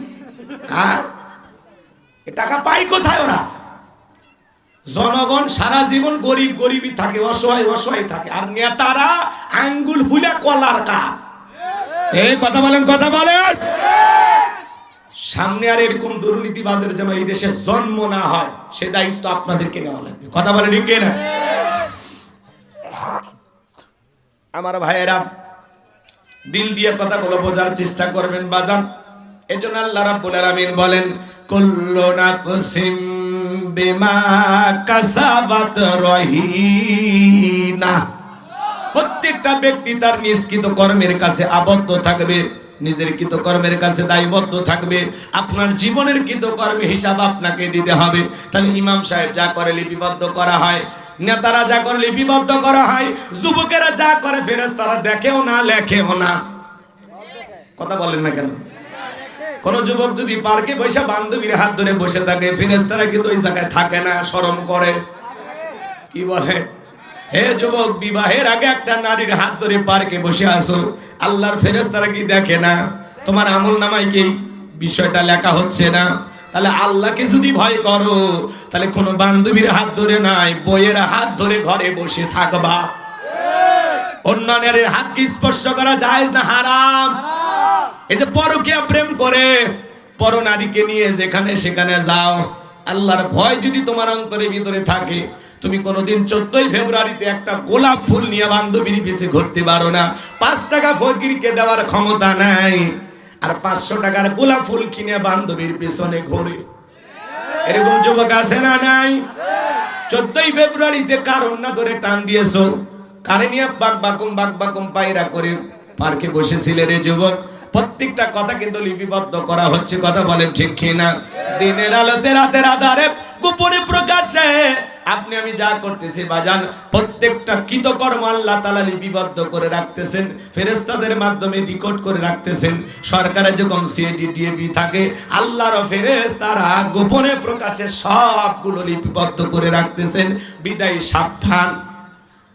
এ টাকা পায় কোথায় ওরা? জনগণ সারা জীবন গরিব গরিবই থাকে, অসহায় অসহায় থাকে, আর নেতারা আঙ্গুল ফুলে কলার কাজ। এই কথা বলেন, কথা বলেন। সামনে আর এরকম দুর্নীতিবাজের যেন এই দেশে জন্ম না হয়, সে দায়িত্ব আপনাদেরকে নেওয়া লাগবে, কথা বলেন ঠিক না? আমার ভাইয়েরা, দিল দিয়ে কথাগুলো বোঝার চেষ্টা করবেন বাজান। এজন্য আল্লাহ রাব্বুল আলামিন বলেন, কুল্লু নাফসিম বিমা কাসাবাত রহিনা। প্রত্যেকটা ব্যক্তি তার নিষ্কৃত কর্মের কাছে আবদ্ধ থাকবে, নিজের কৃতকর্মের কাছে দায়বদ্ধ থাকবে। আপনার জীবনের কৃতকর্মের হিসাব আপনাকে দিতে হবে। তাহলে ইমাম সাহেব যা করে লিপিবদ্ধ করা হয়, নেতারা যা করে লিপিবদ্ধ করা হয়, যুবকেরা যা করে ফেরেশতারা দেখেও না লেখেও না, কথা বলেন না কেন? কোন যুবক যদি পার্কে বসে বান্ধবীর হাত ধরে বসে থাকে, ফেরেশতারা কিন্তু ওই জায়গায় থাকে না, শরম করে। কি বলে? হে যুবক, বিবাহের আগে একটা নারীর হাত ধরে পার্কে বসে আসো, আল্লাহর ফেরেশতারা কি দেখে না? তোমার আমলনামায় কি বিষয়টা লেখা হচ্ছে না? তাহলে আল্লাহকে যদি ভয় করো, তাহলে কোন বান্ধবীর হাত ধরে নাই, বইয়ের হাত ধরে ঘরে বসে থাকবা। অন্য নারীর হাত কি স্পর্শ করা জায়েজ না হারাম? এই যে পরকীয়া প্রেম করে পর নারীকে নিয়ে যেখানে সেখানে যাও, আল্লাহর ভয় যদি তোমার অন্তরের ভিতরে থাকে, তুমি কোনোদিন 14 ফেব্রুয়ারিতে একটা গোলাপ ফুল নিয়ে বান্ধবীর পিছে ঘুরতে পারো না। 5 টাকা ফকিরকে দেওয়ার ক্ষমতা নাই, আর 500 টাকার গোলাপ ফুল কিনে বান্ধবীর পেছনে ঘোরে। এরকম যুবক আছে না নাই? 14 ফেব্রুয়ারিতে কারণ না ধরে টান দিয়েছো, কারে নিয়ে বাক পায়রা করে পার্কে বসেছিলে রে যুবক? প্রত্যেকটা কথা কিন্তু লিপিবদ্ধ করা হচ্ছে, কথা বলেন ঠিক কিনা? দিনের আলোতে রাতের আধারে গোপনে প্রকাশ্যে আপনি আমি যা করতেছি বাজান, প্রত্যেকটা কৃতকর্ম আল্লাহ তাআলা লিপিবদ্ধ করে রাখতেছেন, ফেরেশতাদের মাধ্যমে রেকর্ড করে রাখতেছেন। সরকারের যখন সিআইডি ডিএবি থাকে, আল্লাহর ফেরেশতারা গোপনে প্রকাশ্যে সবগুলো লিপিবদ্ধ করে রাখতেছেন। বিদায় সাবধান,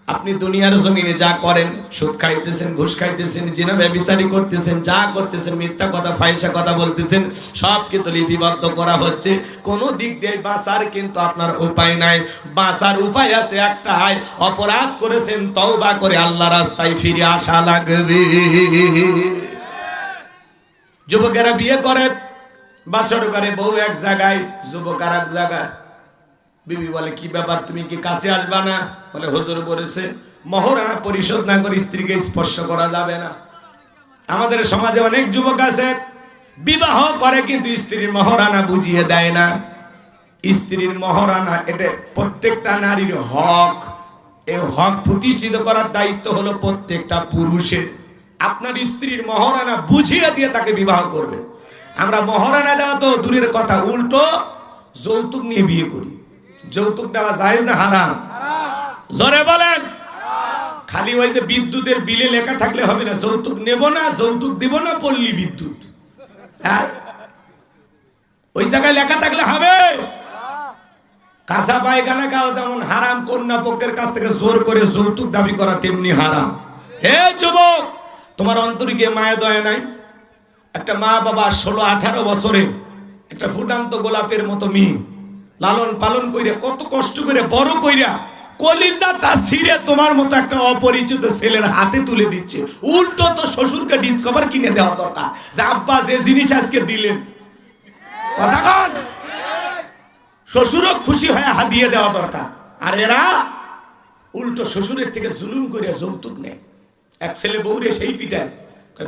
আপনি দুনিয়ার জমিনে যা করেন, সুদ খাইতেছেন, ঘুষ খাইতেছেন, জিনা ব্যভিচারী করতেছেন, যা করতেছেন, মিথ্যা কথা ফাহিশা কথা বলতেছেন, সব কিন্তু লিপিবদ্ধ করা হচ্ছে। কোন দিক দিয়ে বাঁচার কিন্তু আপনার উপায় নাই। বাঁচার উপায় আছে একটাই, অপরাধ করেছেন, তওবা করে আল্লাহ রাস্তায় ফিরে আসা লাগবে। যুবকেরা বিয়ে করে, বাসর করে, বউ এক জায়গায়, যুবক আর এক জায়গায়। বিবি বলে, কি ব্যাপার, তুমি কি কাছে আসবা না? বলে, হুজুর বলেছে মহরানা পরিশোধ না করে স্ত্রীকে স্পর্শ করা যাবে না। আমাদের সমাজে অনেক যুবক আছে, বিবাহ করে কিন্তু স্ত্রীর মহরানা বুঝিয়ে দেয় না। স্ত্রীর মহরানা এটা প্রত্যেকটা নারীর হক। এই হক প্রতিষ্ঠিত করার দায়িত্ব হলো প্রত্যেকটা পুরুষের। আপনার স্ত্রীর মহরানা বুঝিয়ে দিয়ে তাকে বিবাহ করবে। আমরা মহরানা দেওয়া তো দূরের কথা, উল্টো যৌতুক নিয়ে বিয়ে করি। যৌতুক দেওয়া জায়েজ না হারাম? জোরে বলেন। খালি ওই যে বিদ্যুতের বিলে লেখা থাকলে হবে না, যৌতুক নেব না, যৌতুক দিব না, পল্লী বিদ্যুৎ, হ্যাঁ, ওই জায়গায় লেখা থাকলে হবে? কাঁচা পায়খানা খাওয়া যেমন হারাম, কন্যা পক্ষের কাছ থেকে জোর করে যৌতুক দাবি করা তেমনি হারাম। হে যুবক, তোমার অন্তরে কি মায়া দয়া নাই? একটা মা বাবা 16-18 বছরে একটা ফুটান্ত গোলাপের মতো মেয়ে লালন পালন কইরা কত কষ্ট করে বড় কইরা কলিজাটা ছিঁড়ে তোমার মতো একটা অপরিচিত ছেলের হাতে তুলে দিচ্ছে। উল্টো তো শ্বশুরকে ডিসকভার কিনে দেওয়া দরকার যে আব্বা যে জিনিস আজকে দিলেন, কথা কন, শ্বশুরও খুশি হয়ে হাদিয়ে দেওয়া দরকার। আর এরা উল্টো শ্বশুরের থেকে জুলুম করে যৌতুক নেয়। এক ছেলে বউরে সেই পিটায়,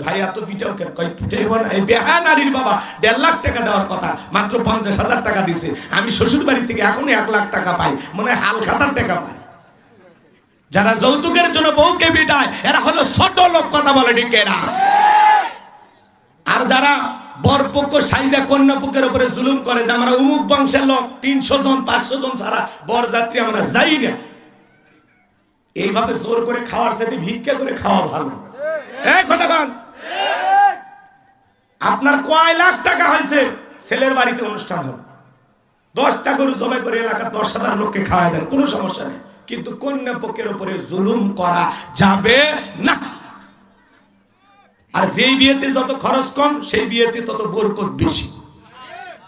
ভাই এত পিটাও কেন? কয় পিটাইব না, এই বেহা নারীর বাবা 1.5 লাখ টাকা দেওয়ার কথা, মাত্র 50,000 টাকা দিছে। আমি শ্বশুর বাড়ি থেকে এখন 1 লাখ টাকা পাই, মনে হয় হাল খাতার টাকা পাই। যারা যৌতুকের জন্য বউকে পিটায় এরা হলো ছোট লোক, কথা বলে ঠিক এরা। আর যারা বরপক্ষ সাইজা কন্যা পক্ষের উপরে জুলুম করে যে আমরা অমুক বংশের লোক, 300 জন 500 জন ছাড়া বরযাত্রী আমরা যাই না, এইভাবে জোর করে খাওয়ার সাথে ভিক্ষা করে খাওয়া ভালো। এই কথা বল, আপনার কয় লাখ টাকা হয়েছে ছেলের বাড়িতে অনুষ্ঠান হবে, 10টা গরু জবাই করে এলাকার 10,000 লোককে খাওয়া দেন, কোনো সমস্যা নেই। কিন্তু কন্যা পক্ষের উপরে জুলুম করা যাবে না। আর যেই বিয়েতে যত খরচ কম সেই বিয়েতে তত বরকত বেশি।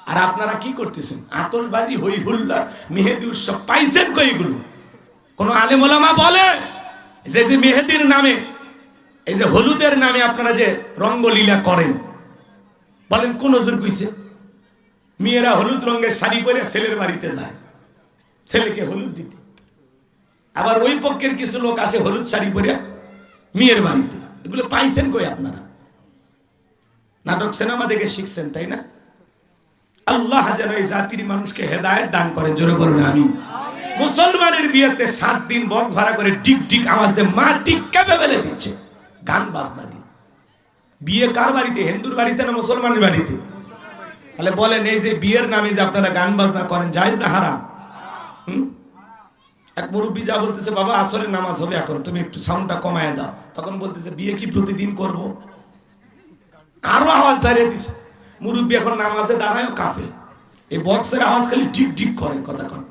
আর আপনারা কি করতেছেন? আতশবাজি, হই হুল্লা, মেহেদি উৎসব পাইছেন কই? এগুলো কোন আলেম ওলামা বলে যে যে মেহেদির নামে, এই যে হলুদের নামে আপনারা যে রঙ্গলীলা করেন, বলেন কোন নজর কইছে? মেয়েরা হলুদ রঙের শাড়ি পরে ছেলের বাড়িতে যায় ছেলেকে হলুদ দিতে, আবার ওই পক্ষের কিছু লোক আসে হলুদ শাড়ি পরে মেয়ের বাড়িতে। এগুলো পাইছেন কই আপনারা? নাটক সিনেমা দেখে শিখছেন, তাই না? আল্লাহ যেন এই জাতির মানুষকে হেদায়েত দান করেন, জোরে বলুন আমিন। মুসলমানের বিয়েতে 7 দিন বক্স ভাড়া করে টিক টিক আওয়াজ দিয়ে মাটি কেঁপে ফেলে দিচ্ছে, গান বাজনা দিয়ে। বিয়ে কার বাড়িতে? হিন্দুর বাড়িতে না মুসলমানের বাড়িতে? তাহলে বলেন এই যে বিয়ের নামে যে আপনারা গান বাজনা করেন, জায়েজ না হারাম? এক মুরব্বী যা বলতেছে, বাবা আসরের নামাজ হবে এখন, তুমি একটু সাউন্ডটা কমায় দাও। তখন বলতেছে বিয়ে কি প্রতিদিন করব? আরো আওয়াজ দাঁড়িয়ে দিছে। মুরব্বী এখন নামাজে দাঁড়ায় কাফে, এই বক্সের আওয়াজ খালি টিক টিক করে, কথা কন।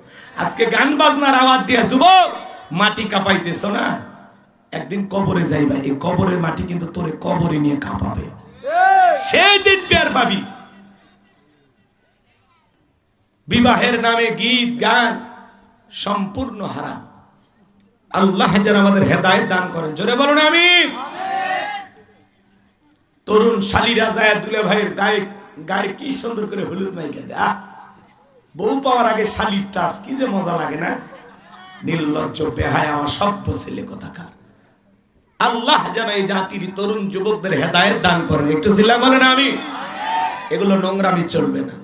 আজকে গান বাজনার আওয়াজ দিয়ে যুবক মাটি কাঁপাইতেছ না, একদিন কবরে যাইবা, এই কবরের মাটি কিন্তু তোরে কবরে নিয়ে কাঁপাবে, সেই দিন পেয়ার পাবি। বিবাহের নামে গীত গান সম্পূর্ণ হারাম। আল্লাহ যেন আমাদের হেদায়েত দান করেন, জোরে বলুন আমিন। তরুণ শালীরা যায় দুলে ভাইয়ের গায়ে গায়ে কি সুন্দর করে হলুদ মাইকে দেয়, বউ পাওয়ার আগে শালীর টাচ কি যে মজা লাগে না? নির্লজ্জ বেহায়া আমার সভ্য ছেলে কোথাকার। আল্লাহ যেন এই জাতির তরুণ যুবকদের হেদায়েত দান করেন, একটু চিল্লা বলেন আমিন। এগুলো নোংরামি চলবে না।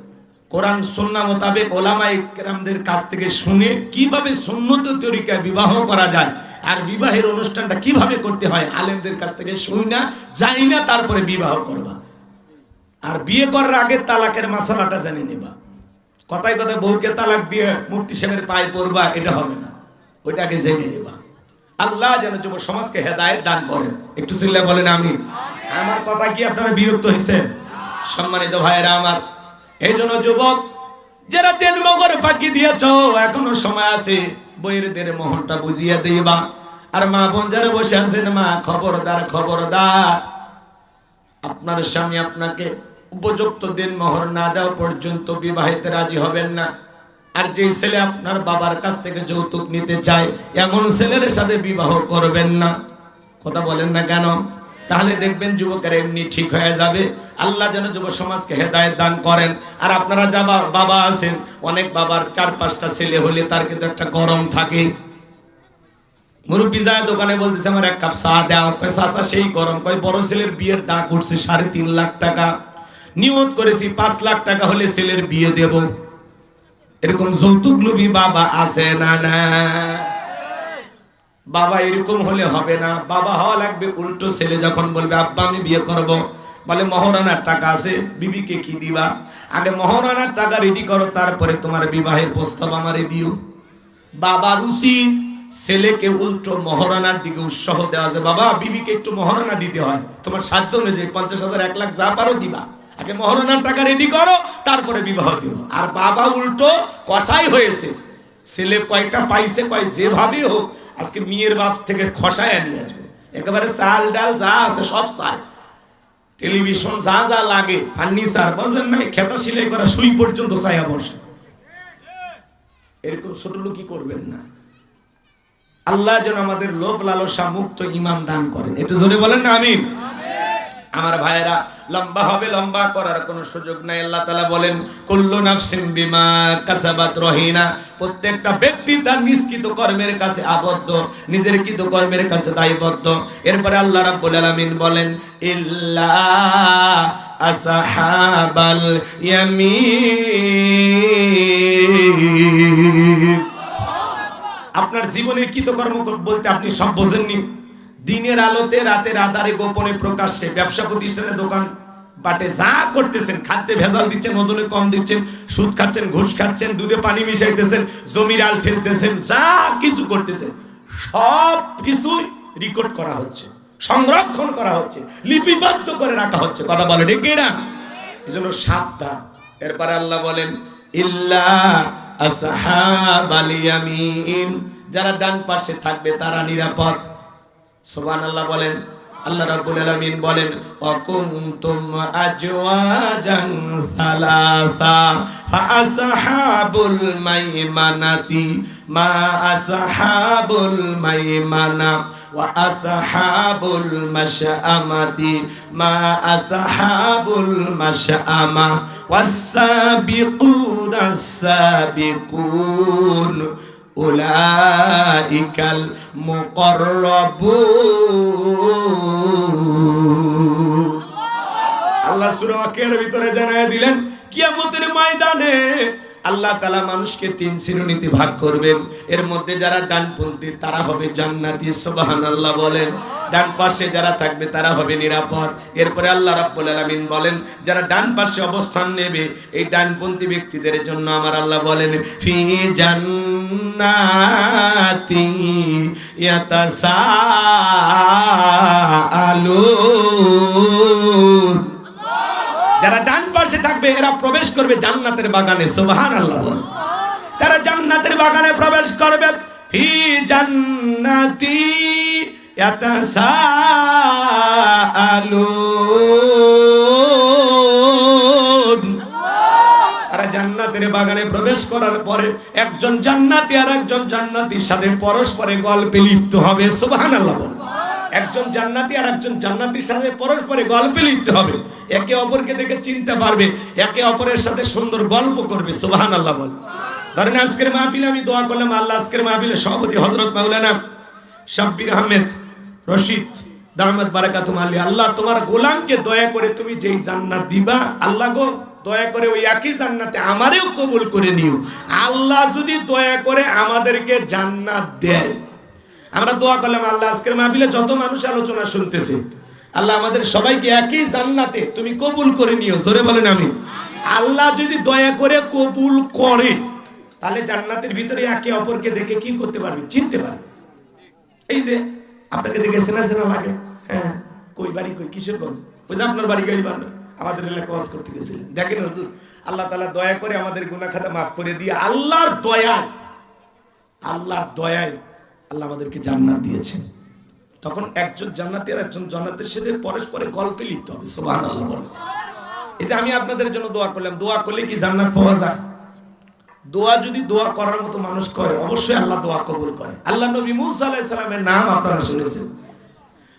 কোরআন সুন্নাহ মোতাবেক ওলামায়ে কেরামদের কাছ থেকে শুনে কিভাবে সুন্নত তরিকায় বিবাহ করা যায় আর বিবাহের অনুষ্ঠানটা কিভাবে করতে হয় আলেমদের কাছ থেকে শুনা যাই না, তারপরে বিবাহ করবা। আর বিয়ে করার আগে তালাকের মাসালাটা জেনে নেবা। কথায় কথায় বউকে তালাক দিয়ে মুফতি সাহেবের পায়ে পড়বা, এটা হবে না, ওইটাকে জেনে নেবা। আল্লাহ যেন যুব সমাজকে হেদায়েত দান করেন, একটু চিল্লা বলেন আমিন। আমার কথা কি আপনারা বিরক্ত হয়েছেন? সম্মানিত ভাইয়েরা আমার, এই জন্য যুবক যারা তেল মগর ফাঁকি দিয়েছ, এখনো সময় আছে, বইয়ের দের মোহনটা বুঝিয়ে দিবা। আর মা বোন যারা বসে আছেন, মা খবরদার খবরদার, আপনার স্বামী আপনাকে উপযুক্ত দিন মোহর না দেওয়া পর্যন্ত বিবাহিতে রাজি হবেন না। আর যে ছেলে আপনার বাবার কাছ থেকে যৌতুক নিতে চায়, এমন ছেলের সাথে বিবাহ করবেন না। কথা বলেন না কেন? তাহলে দেখবেন যুবকেরা এমনি ঠিক হয়ে যাবে। আল্লাহ যেন যুব সমাজকে হেদায়েত দান করেন। আর আপনারা যা বাবা আছেন, অনেক বাবার 4-5টা ছেলে হলে তার কিন্তু একটা গরম থাকে। মুরব্বি যায় দোকানে বলতেছে আমার 1 কাপ চা দাও, কয় চাচা সেই গরম, কয় বড় ছেলের বিয়ের ডাক উঠছে 3.5 লাখ টাকা, নিয়ত করেছি 5 লাখ টাকা হলে ছেলের বিয়ে দেব। এরকম যৌতুক লোভী বাবা আছে না? না বাবা এরকম হলে হবে না। বাবা হওয়া লাগবে উল্টো, ছেলে যখন বলবে আব্বা আমি বিয়ে করব, বলে মহারানার টাকা আছে, বিবিকে কি দিবা? আগে মহারানার টাকা রেডি করো, তারপরে তোমার বিবাহের প্রস্তাব আমারে দিও। বাবার উচিত ছেলেকে উল্টো মহারানার দিকে উৎসাহ দেওয়া, যে বাবা বিবিকে একটু মহারানা দিতে হয়, তোমার সাধ্য অনুযায়ী 50,000 1 লাখ যা পারো দিবা, আগে মহারানার টাকা রেডি করো, তারপরে বিবাহ দিব। আর বাবা উল্টো কসাই হয়েছে, ছেলে কয়টা পাইছে, কয় যেভাবে হোক আজকে মেয়ের বাপ থেকে খসায় নিয়ে আসবে। একেবারে চাল ডাল যা আছে সব চায়, টেলিভিশন যা যা লাগে, ফার্নিচার বুঝলেন না, খেতা সেলাই করা সুই পর্যন্ত চাইয়া বসে। এরকম ছোট লোকই করবেন না। আল্লাহ যেন আমাদের লোভ লালসা মুক্ত ঈমান দান করেন, একটু জোরে বলেন না আমিন। আমার ভাইরা, লম্বা হবে, লম্বা করার কোনো সুযোগ নাই। আল্লাহ তাআলা বলেন কুল্লু নাফসিন বিমা কাসাবাত রহিনা, প্রত্যেকটা ব্যক্তি তার নিষ্কৃত কর্মের কাছে আবদ্ধ, নিজের কৃত কর্মের কাছে দায়বদ্ধ। এরপরে আল্লাহ রাব্বুল আলামিন বলেন ইল্লা আসহাবাল ইয়ামিন। আপনার জীবনের কৃতকর্ম বলতে আপনি সব বোঝেননি। দিনের আলোতে, রাতের আধারে, গোপনে, প্রকাশ্যে, ব্যবসা প্রতিষ্ঠানে, দোকান বাটে যা করতেছেন, খাদ্যে ভেজাল দিচ্ছেন, ওজনে কম দিচ্ছেন, সুদ খাচ্ছেন, ঘুষ খাচ্ছেন, দুধে পানি মিশাইতেছেন, জমির আল ঠেলতেছেন, যা কিছু করতেছেন সব কিছুই রেকর্ড করা হচ্ছে, সংরক্ষণ করা হচ্ছে, লিপিবদ্ধ করে রাখা হচ্ছে। কথা বলে ঠিক না? এজন্য সাবধান। এরপরে আল্লাহ বলেন ইল্লা আসহাবাল ইয়ামিন, যারা ডান পাশে থাকবে তারা নিরাপদ। সুবহানাল্লাহ বলেন। আল্লাহ রাব্বুল আলামিন বলেন ওয়াকুনতুম আজওয়াজান সালাসা ফাআসহাবুল মাইমানাতি মা আসহাবুল মাইমানা ওয়া আসহাবুল মাশআমাতি মা আসহাবুল মাশআমা ওয়াস-সাবিকুনাস সাবিকুন উলাইকাল মুকাররাবুন। আল্লাহ সূরা ওয়াকিয়ার ভিতরে জানায় দিলেন কিয়ামতের ময়দানে আল্লাহ তাআলা মানুষকে তিন শ্রেণীতে ভাগ করবেন। এর মধ্যে যারা ডানপন্থী তারা হবে জান্নাতি, সুবহানাল্লাহ বলেন। ডান পাশে যারা থাকবে তারা হবে নিরাপদ। এরপরে আল্লাহ রাব্বুল আলামিন বলেন যারা ডান পাশে অবস্থান নেবে এই ডানপন্থী ব্যক্তিদের জন্য আমার আল্লাহ বলেন ফি জান্নাতি ইয়াতাসাআলুন। যারা ডান পাশে থাকবে এরা প্রবেশ করবে জান্নাতের বাগানে, সুবহানাল্লাহ বলেন। তারা জান্নাতের বাগানে প্রবেশ করবে ফি জান্নাতি ইয়াতাসাআলুন। তারা জান্নাতের বাগানে প্রবেশ করার পরে একজন জান্নাতি আর একজন জান্নাতীর সাথে পরস্পরে গল্পে লিপ্ত হবে, সুবহানাল্লাহ বলেন। একজন জান্নাতি আর একজন জান্নাতীর সাথে পরস্পরে গল্পে লিপ্ত হবে, একে অপরকে দেখে চিনতে পারবে, একে অপরের সাথে সুন্দর গল্প করবে, সুবহানাল্লাহ বলেন। ধরেন আজকের মাহফিলে আমি দোয়া করলাম, আল্লাহ আজকের মাহফিলে সভাপতি হযরত মাওলানা শাব্বির আহমেদ রশিদ দামাত বারাকাতুম আলাইহি, আল্লাহ তোমার গোলামকে দয়া করে তুমি যেই জান্নাত দিবা, আল্লাহ গো দয়া করে ওই একই জান্নাতে আমারেও কবুল করে নিও। আল্লাহ যদি দয়া করে আমাদেরকে জান্নাত দেয়, আমরা দোয়া করলাম আল্লাহ আজকের মাহফিলে যত মানুষ আলোচনা শুনতেছে আল্লাহ আমাদের সবাইকে একই জান্নাতে তুমি কবুল করে নিও, জোরে বলেন আমিন। আল্লাহ যদি দয়া করে কবুল করে তাহলে জান্নাতের ভিতরে একে অপরকে দেখে কি করতে পারবে, চিনতে পারবে। এই যে আপনাকে দেখে চেনা চেনা লাগে, হ্যাঁ কই বাড়ি কই কিশোরগঞ্জ, ওই যে আপনার বাড়ি গাইবান্ধা, আমাদের এলাকা ওয়াজ করতে গেছিলেন। দেখেন হুজুর আল্লাহ তাআলা দয়া করে আমাদের গুনাহ খাতা মাফ করে দিয়ে আল্লাহর দয়ায় আল্লাহ আমাদেরকে জান্নাত দিয়েছেন। তখন একজন জান্নাতি আর একজন জান্নাতের সাথে পরস্পরে গল্পে লিপ্ত হবে, সুবহানাল্লাহ বলেন। এই যে আমি আপনাদের জন্য দোয়া করলাম, দোয়া করলে কি জান্নাত পাওয়া যায়? দোয়া যদি দোয়া করার মতো মানুষ করে অবশ্যই আল্লাহ দোয়া কবুল করে। আল্লাহ নবী মুসা আলাইহিস সালামের নাম আপনারা শুনেছেন।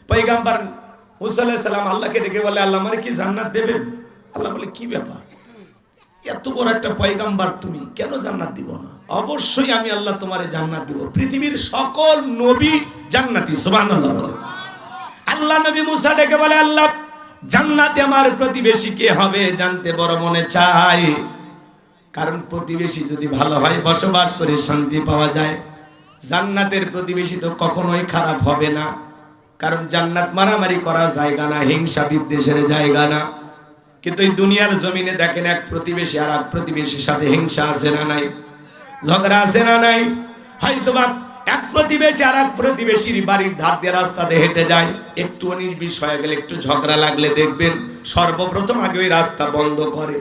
পয়গম্বর মুসা আলাইহিস সালাম আল্লাহকে ডেকে বলে আল্লাহ আমারে কি জান্নাত দেবেন? আল্লাহ বলে কি ব্যাপার, এত বড় একটা পয়গম্বর তুমি কেন জান্নাত দিব না? অবশ্যই আমি আল্লাহ তোমারে জান্নাত দিব। পৃথিবীর সকল নবী জান্নাতি, সুবহানাল্লাহ বলেন। আল্লাহ নবী মুসা ডেকে বলে আল্লাহ জান্নাতে আমার প্রতিবেশী কে হবে জানতে বড় মনে চাই, কারণ প্রতিবেশী যদি ভালো হয় বসবাস করে শান্তি পাওয়া যায়। জান্নাতের প্রতিবেশী তো কখনোই খারাপ হবে না, কারণ জান্নাত মারামারি করার জায়গা না, হিংসা বিদ্বেষের জায়গা না। কিন্তু এই দুনিয়ার জমিনে দেখেন এক প্রতিবেশী আর এক প্রতিবেশীর সাথে হিংসা আছে না নাই, ঝগড়া আছে না নাই। হয়তোবা এক প্রতিবেশী আর এক প্রতিবেশীর বাড়ির ধার দিয়ে রাস্তা দিয়ে হেঁটে যায়, একটু 19-20 হয়ে গেলে একটু ঝগড়া লাগলে দেখবেন সর্বপ্রথম আগে ওই রাস্তা বন্ধ করে,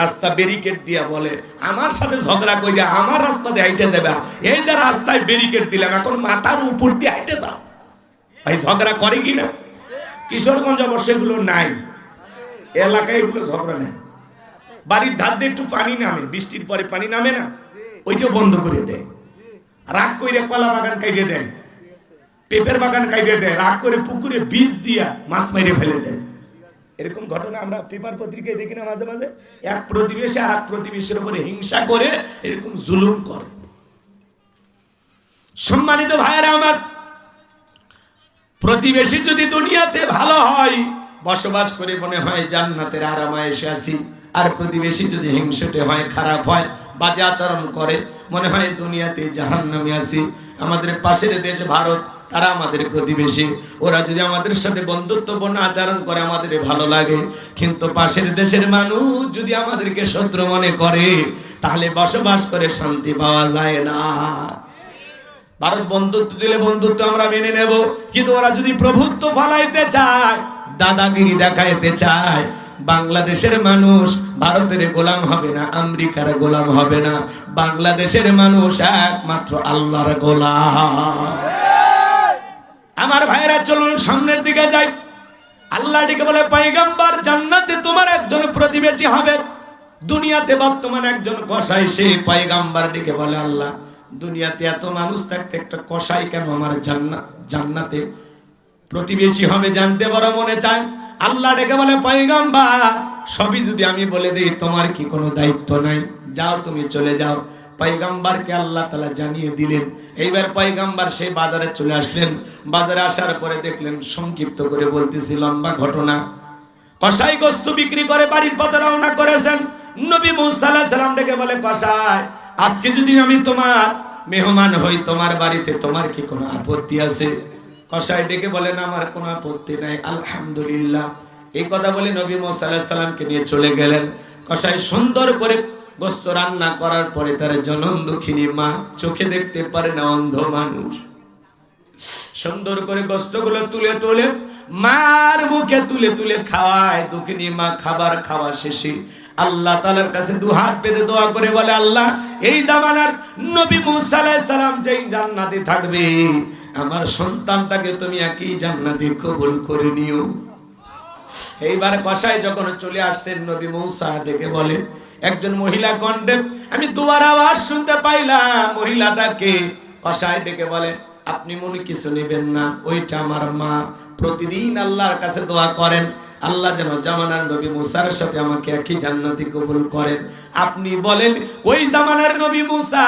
রাস্তা ব্যারিকেড দিয়া বলে আমার সাথে ঝগড়া কইরা আমার রাস্তা দিয়ে হাইটে যাবে, এই যে রাস্তায় ব্যারিকেড দিলাম এখন মাথার উপর দিয়ে হাইটে যাও। ভাই ঝগড়া করে কি না? কিশোরগঞ্জ অবশ্য এগুলো নাই, এলাকায় এগুলো ঝগড়া নেই। বাড়ির ধার দিয়ে একটু পানি নামে, বৃষ্টির পরে পানি নামে না, ওইটাও বন্ধ করে দেয়। রাগ করে কলা বাগান কাটিয়ে দেয়, পেঁপের বাগান কাটিয়ে দেয়, রাগ করে পুকুরে বীজ দিয়া মাছ মেরে ফেলে দেয়। এরকম ঘটনা আমরা পেপার পত্রিকায় দেখি না মাঝে মাঝে। এক প্রতিবেশী আর এক প্রতিবেশীর উপরে হিংসা করে এরকম জুলুম করে। সম্মানিত ভাইয়েরা আমার, প্রতিবেশী যদি দুনিয়াতে ভালো হয়, বসবাস করে মনে হয় জান্নাতের আরামে এসে আছি। আর প্রতিবেশী যদি হিংসুটে হয়, খারাপ হয়, বাজে আচরণ করে, মনে হয় দুনিয়াতে জাহান্নামে আছি। আমাদের পাশের দেশ ভারত, তারা আমাদের প্রতিবেশী, ওরা যদি আমাদের সাথে বন্ধুত্বপূর্ণ আচরণ করে আমাদের ভালো লাগে। কিন্তু পাশের দেশের মানুষ যদি আমাদেরকে শত্রু মনে করে, তাহলে বসবাস করে শান্তি পাওয়া যায় না। ভারত বন্ধুত্ব দিলে বন্ধুত্ব আমরা মেনে নেব, কিন্তু ওরা যদি প্রভুত্ব ফলাইতে চায়, দাদাগিরি দেখাইতে চায়, বাংলাদেশের মানুষ ভারতের গোলাম হবে না, আমেরিকার গোলাম হবে না। বাংলাদেশের মানুষ একমাত্র আল্লাহর গোলাম। আমার ভাইরা চলুন সামনের দিকে যাই। আল্লাহ ডেকে বলে, পয়গম্বর জান্নাতে তোমার একজন প্রতিবেশী হবে। দুনিয়াতে বর্তমানে একজন কসাই, সেই পয়গম্বর ডেকে বলে, আল্লাহ দুনিয়াতে এত মানুষ থাকতে একটা কসাই কেন আমার জান্নাতে প্রতিবেশী হবে, জানতে বড় মনে চায়। আল্লাহ ডেকে বলে, পয়গম্বর সবই যদি আমি বলে দেই, তোমার কি কোনো দায়িত্ব নাই? যাও, তুমি চলে যাও। পয়গম্বরকে আল্লাহ তাআলা জানিয়ে দিলেন। এইবার পয়গম্বর সেই বাজারে চলে আসলেন। বাজারে আসার পরে দেখলেন, সংক্ষিপ্ত করে বলতেছি, লম্বা ঘটনা। কসাই গোস্ত বিক্রি করে বাড়ির পথে রওনা করেছেন। নবী মুসা আলাইহিস সালাম ডেকে বলে, কসাই আজকে যদি আমি তোমার মেহমান হই তোমার বাড়িতে, তোমার কি কোনো আপত্তি আছে? কসাই ডেকে বলেন, আমার কোনো আপত্তি নাই, আলহামদুলিল্লাহ। এই কথা বলে নবী মুসা আলাইহিস সালামকে নিয়ে চলে গেলেন। কসাই সুন্দর করে গোস্ত রান্না করার পরে তার জনম দুঃখিনী মা, চোখে দেখতে পারে না, অন্ধ মানুষ, সুন্দর করে গোস্তগুলো তুলে তুলে মার মুখে তুলে তুলে খাওয়ায়। দুঃখিনী মা খাবার খাওয়া শেষে আল্লাহ তাআলার কাছে দুহাত পেতে দোয়া করে বলে, আল্লাহ এই জামানার নবী মুসা আলাইহিস সালাম যেই জান্নাতে থাকবে, আমার সন্তানটাকে তুমি একই জান্নাতে কবুল করে নিও। এইবার কসাই যখন চলে আসছেন, নবী মুসা ডেকে বলে, একজন মহিলা কণ্ঠে আমি দুবার আওয়াজ শুনতে পাইলাম, মহিলাটাকে? কসাই ডেকে বলে, আপনি মনে কিছু নেবেন না, ওইটা আমার মা। প্রতিদিন আল্লাহর কাছে দোয়া করেন, আল্লাহ যেন জামানার নবী মুসার সাথে আমাকে একই জান্নাতি কবুল করেন। আপনি বলেন, ওই জামানার নবী মুসা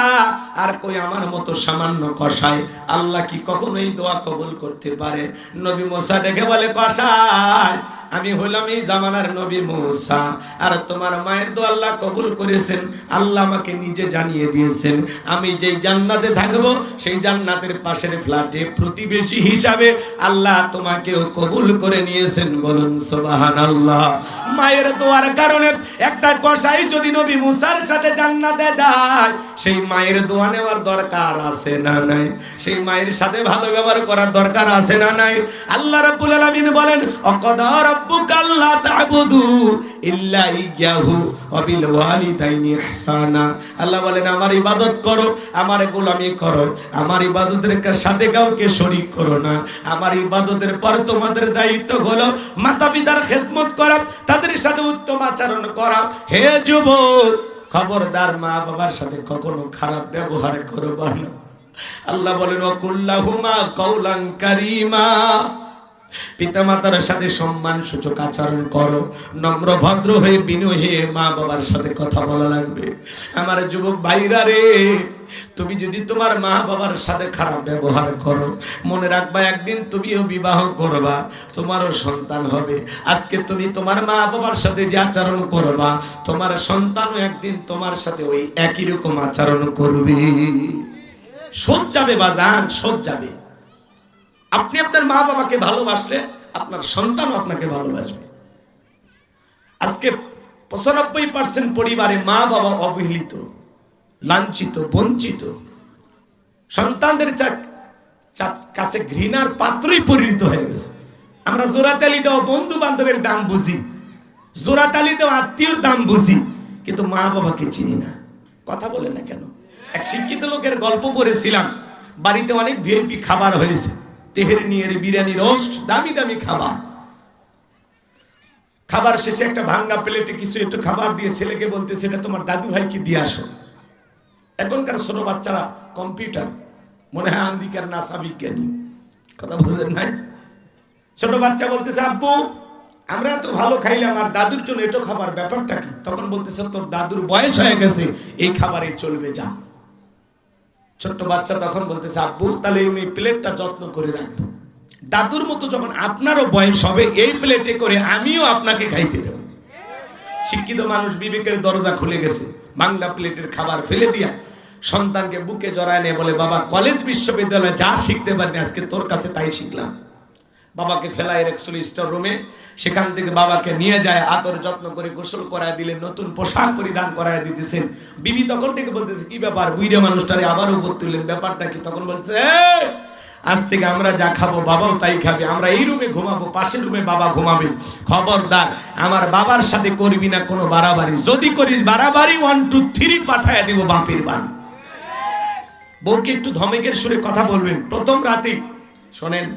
আর কই আমার মতো সামান্য কসাই, আল্লাহ কি কখনো এই দোয়া কবুল করতে পারে? নবী মুসা ডেকে বলে, কসাই আমি হলাম এই জামানার নবী মুসা, আর তোমার মায়ের দোয়া আল্লাহ কবুল করেছেন। আল্লাহ আমাকে নিজে জানিয়ে দিয়েছেন, আমি যেই জান্নাতে থাকবো সেই জান্নাতের পাশের ফ্ল্যাটে প্রতিবেশী হিসাবে আল্লাহ তোমাকেও কবুল করে নিয়েছেন। বলুন সুবহানাল্লাহ। মায়ের দোয়ার কারণে একটা কসাই যদি নবী মুসার সাথে জান্নাতে যায়, সেই মায়ের দোয়া নেওয়ার দরকার আছে না নাই? সেই মায়ের সাথে ভালো ব্যবহার করার দরকার আছে না নাই? আল্লাহ রাব্বুল আলামিন বলেন, অকদা রাব্বুকা আল্লা তা'বুদু ইল্লা ইয়্যাহু ওয়া বিল ওয়ালিদাইনি ইহসানা। আল্লাহ বলেন, আমার ইবাদত করো, আমার গোলামি করো, আমার ইবাদতের সাথে কাউকে শরীক করো না। আমার ইবাদতের পর তোমাদের দায়িত্ব হলো মাতা-পিতার খেদমত করা, তাদের সাথে উত্তম আচরণ করা। হে যুবক, খবরদার মা বাবার সাথে কখনো খারাপ ব্যবহার করবা না। আল্লাহ বলেন, ওয়াকুল্লাহুমা কাওলান কারীমা। পিতামাতার সাথে সম্মান সূচক আচরণ করো, নম্র ভদ্র হয়ে বিনয়ী হয়ে মা বাবার সাথে কথা বলা লাগবে। আমার যুবক ভাইরা রে, তুমি যদি তোমার মা বাবার সাথে খারাপ ব্যবহার করো, মনে রাখবা একদিন তুমিও বিবাহ করবা, তোমারও সন্তান হবে। আজকে তুমি তোমার মা বাবার সাথে যে আচরণ করবা, তোমার সন্তানও একদিন তোমার সাথে ওই একই রকম আচরণ করবে। শোধ যাবে বাজান, শোধ যাবে। আপনি আপনার মা বাবাকে ভালোবাসলে আপনার সন্তানও আপনাকে ভালোবাসবে। আজকে 95% পরিবারে মা বাবা অবহেলিত, লাঞ্ছিত, বঞ্চিত, সন্তানদের কাছে ঘৃণার পাত্রই পরিণত হয়ে গেছে। আমরা জোড়াতালি দেওয়া বন্ধু বান্ধবের দাম বুঝি, জোড়াতালি দেওয়া আত্মীয়র দাম বুঝি, কিন্তু মা বাবাকে চিনি না। কথা বলে না কেন? এক শিক্ষিত লোকের গল্প পড়েছিলাম, বাড়িতে অনেক ভিআইপি খাবার হয়েছে, তেহেরনির বিরিয়ানি রোস্ট, দামি দামি খাবার। খাবার শেষে একটা ভাঙ্গা প্লেটে কিছু একটু খাবার দিয়ে ছেলেকে বলতেছে এটা তোমার দাদু ভাইকে দিয়ে আসো। এখনকার ছোট বাচ্চারা কম্পিউটার, মনে হয় আমেরিকার নাসা বিজ্ঞানী, কথা বুঝেন নাই? ছোট বাচ্চা বলতেছে আব্বু আমরা তো ভালো খাইলাম, আর দাদুর জন্য এটা খাবার, ব্যাপারটা কি? তখন বলতেছে তোর দাদুর বয়স হয়ে গেছে, এই খাবারে চলবে, যা। ছোট্ট বাচ্চা তখন বলতেছে আব্বু তাহলে এই প্লেটটা যত্ন করে রাখবো, দাদুর মতো যখন আপনারও বয়স হবে এই প্লেটে করে আমিও আপনাকে খাইতে দেব। শিক্ষিত মানুষ বিবেকের দরজা খুলে গেছে, বাংলা প্লেটের খাবার ফেলে দিয়া সন্তানকে বুকে জড়ায় নিয়ে বলে বাবা কলেজ বিশ্ববিদ্যালয়ে যা শিখতে পারিনি আজকে তোর কাছে তাই শিখলাম। বাবাকে ফেলায় রেখেছিল স্টোর রুমে, সেখান থেকে বাবাকে নিয়ে যায়, আদর যত্ন করে গোসল করায় দিলেন, নতুন পোশাক পরিধান করায় দিতেছেন। বিবি তখন থেকে বলতেছে কি ব্যাপার, বুইড়ে মানুষটারে আবার উপর তুললেন, ব্যাপারটা কি? তখন বলছে আজ থেকে আমরা যা খাবো বাবাও তাই খাবে, আমরা এই রুমে ঘুমাবো, পাশের রুমে বাবা ঘুমাবে, খবরদার আমার বাবার সাথে করবি না কোনো বাড়াবাড়ি, যদি করিস বাড়াবাড়ি 1 2 3 পাঠায় দিব বাপের বাড়ি। বউকে একটু ধমকের সুরে কথা বলবেন প্রথম রাতে। শোনেন,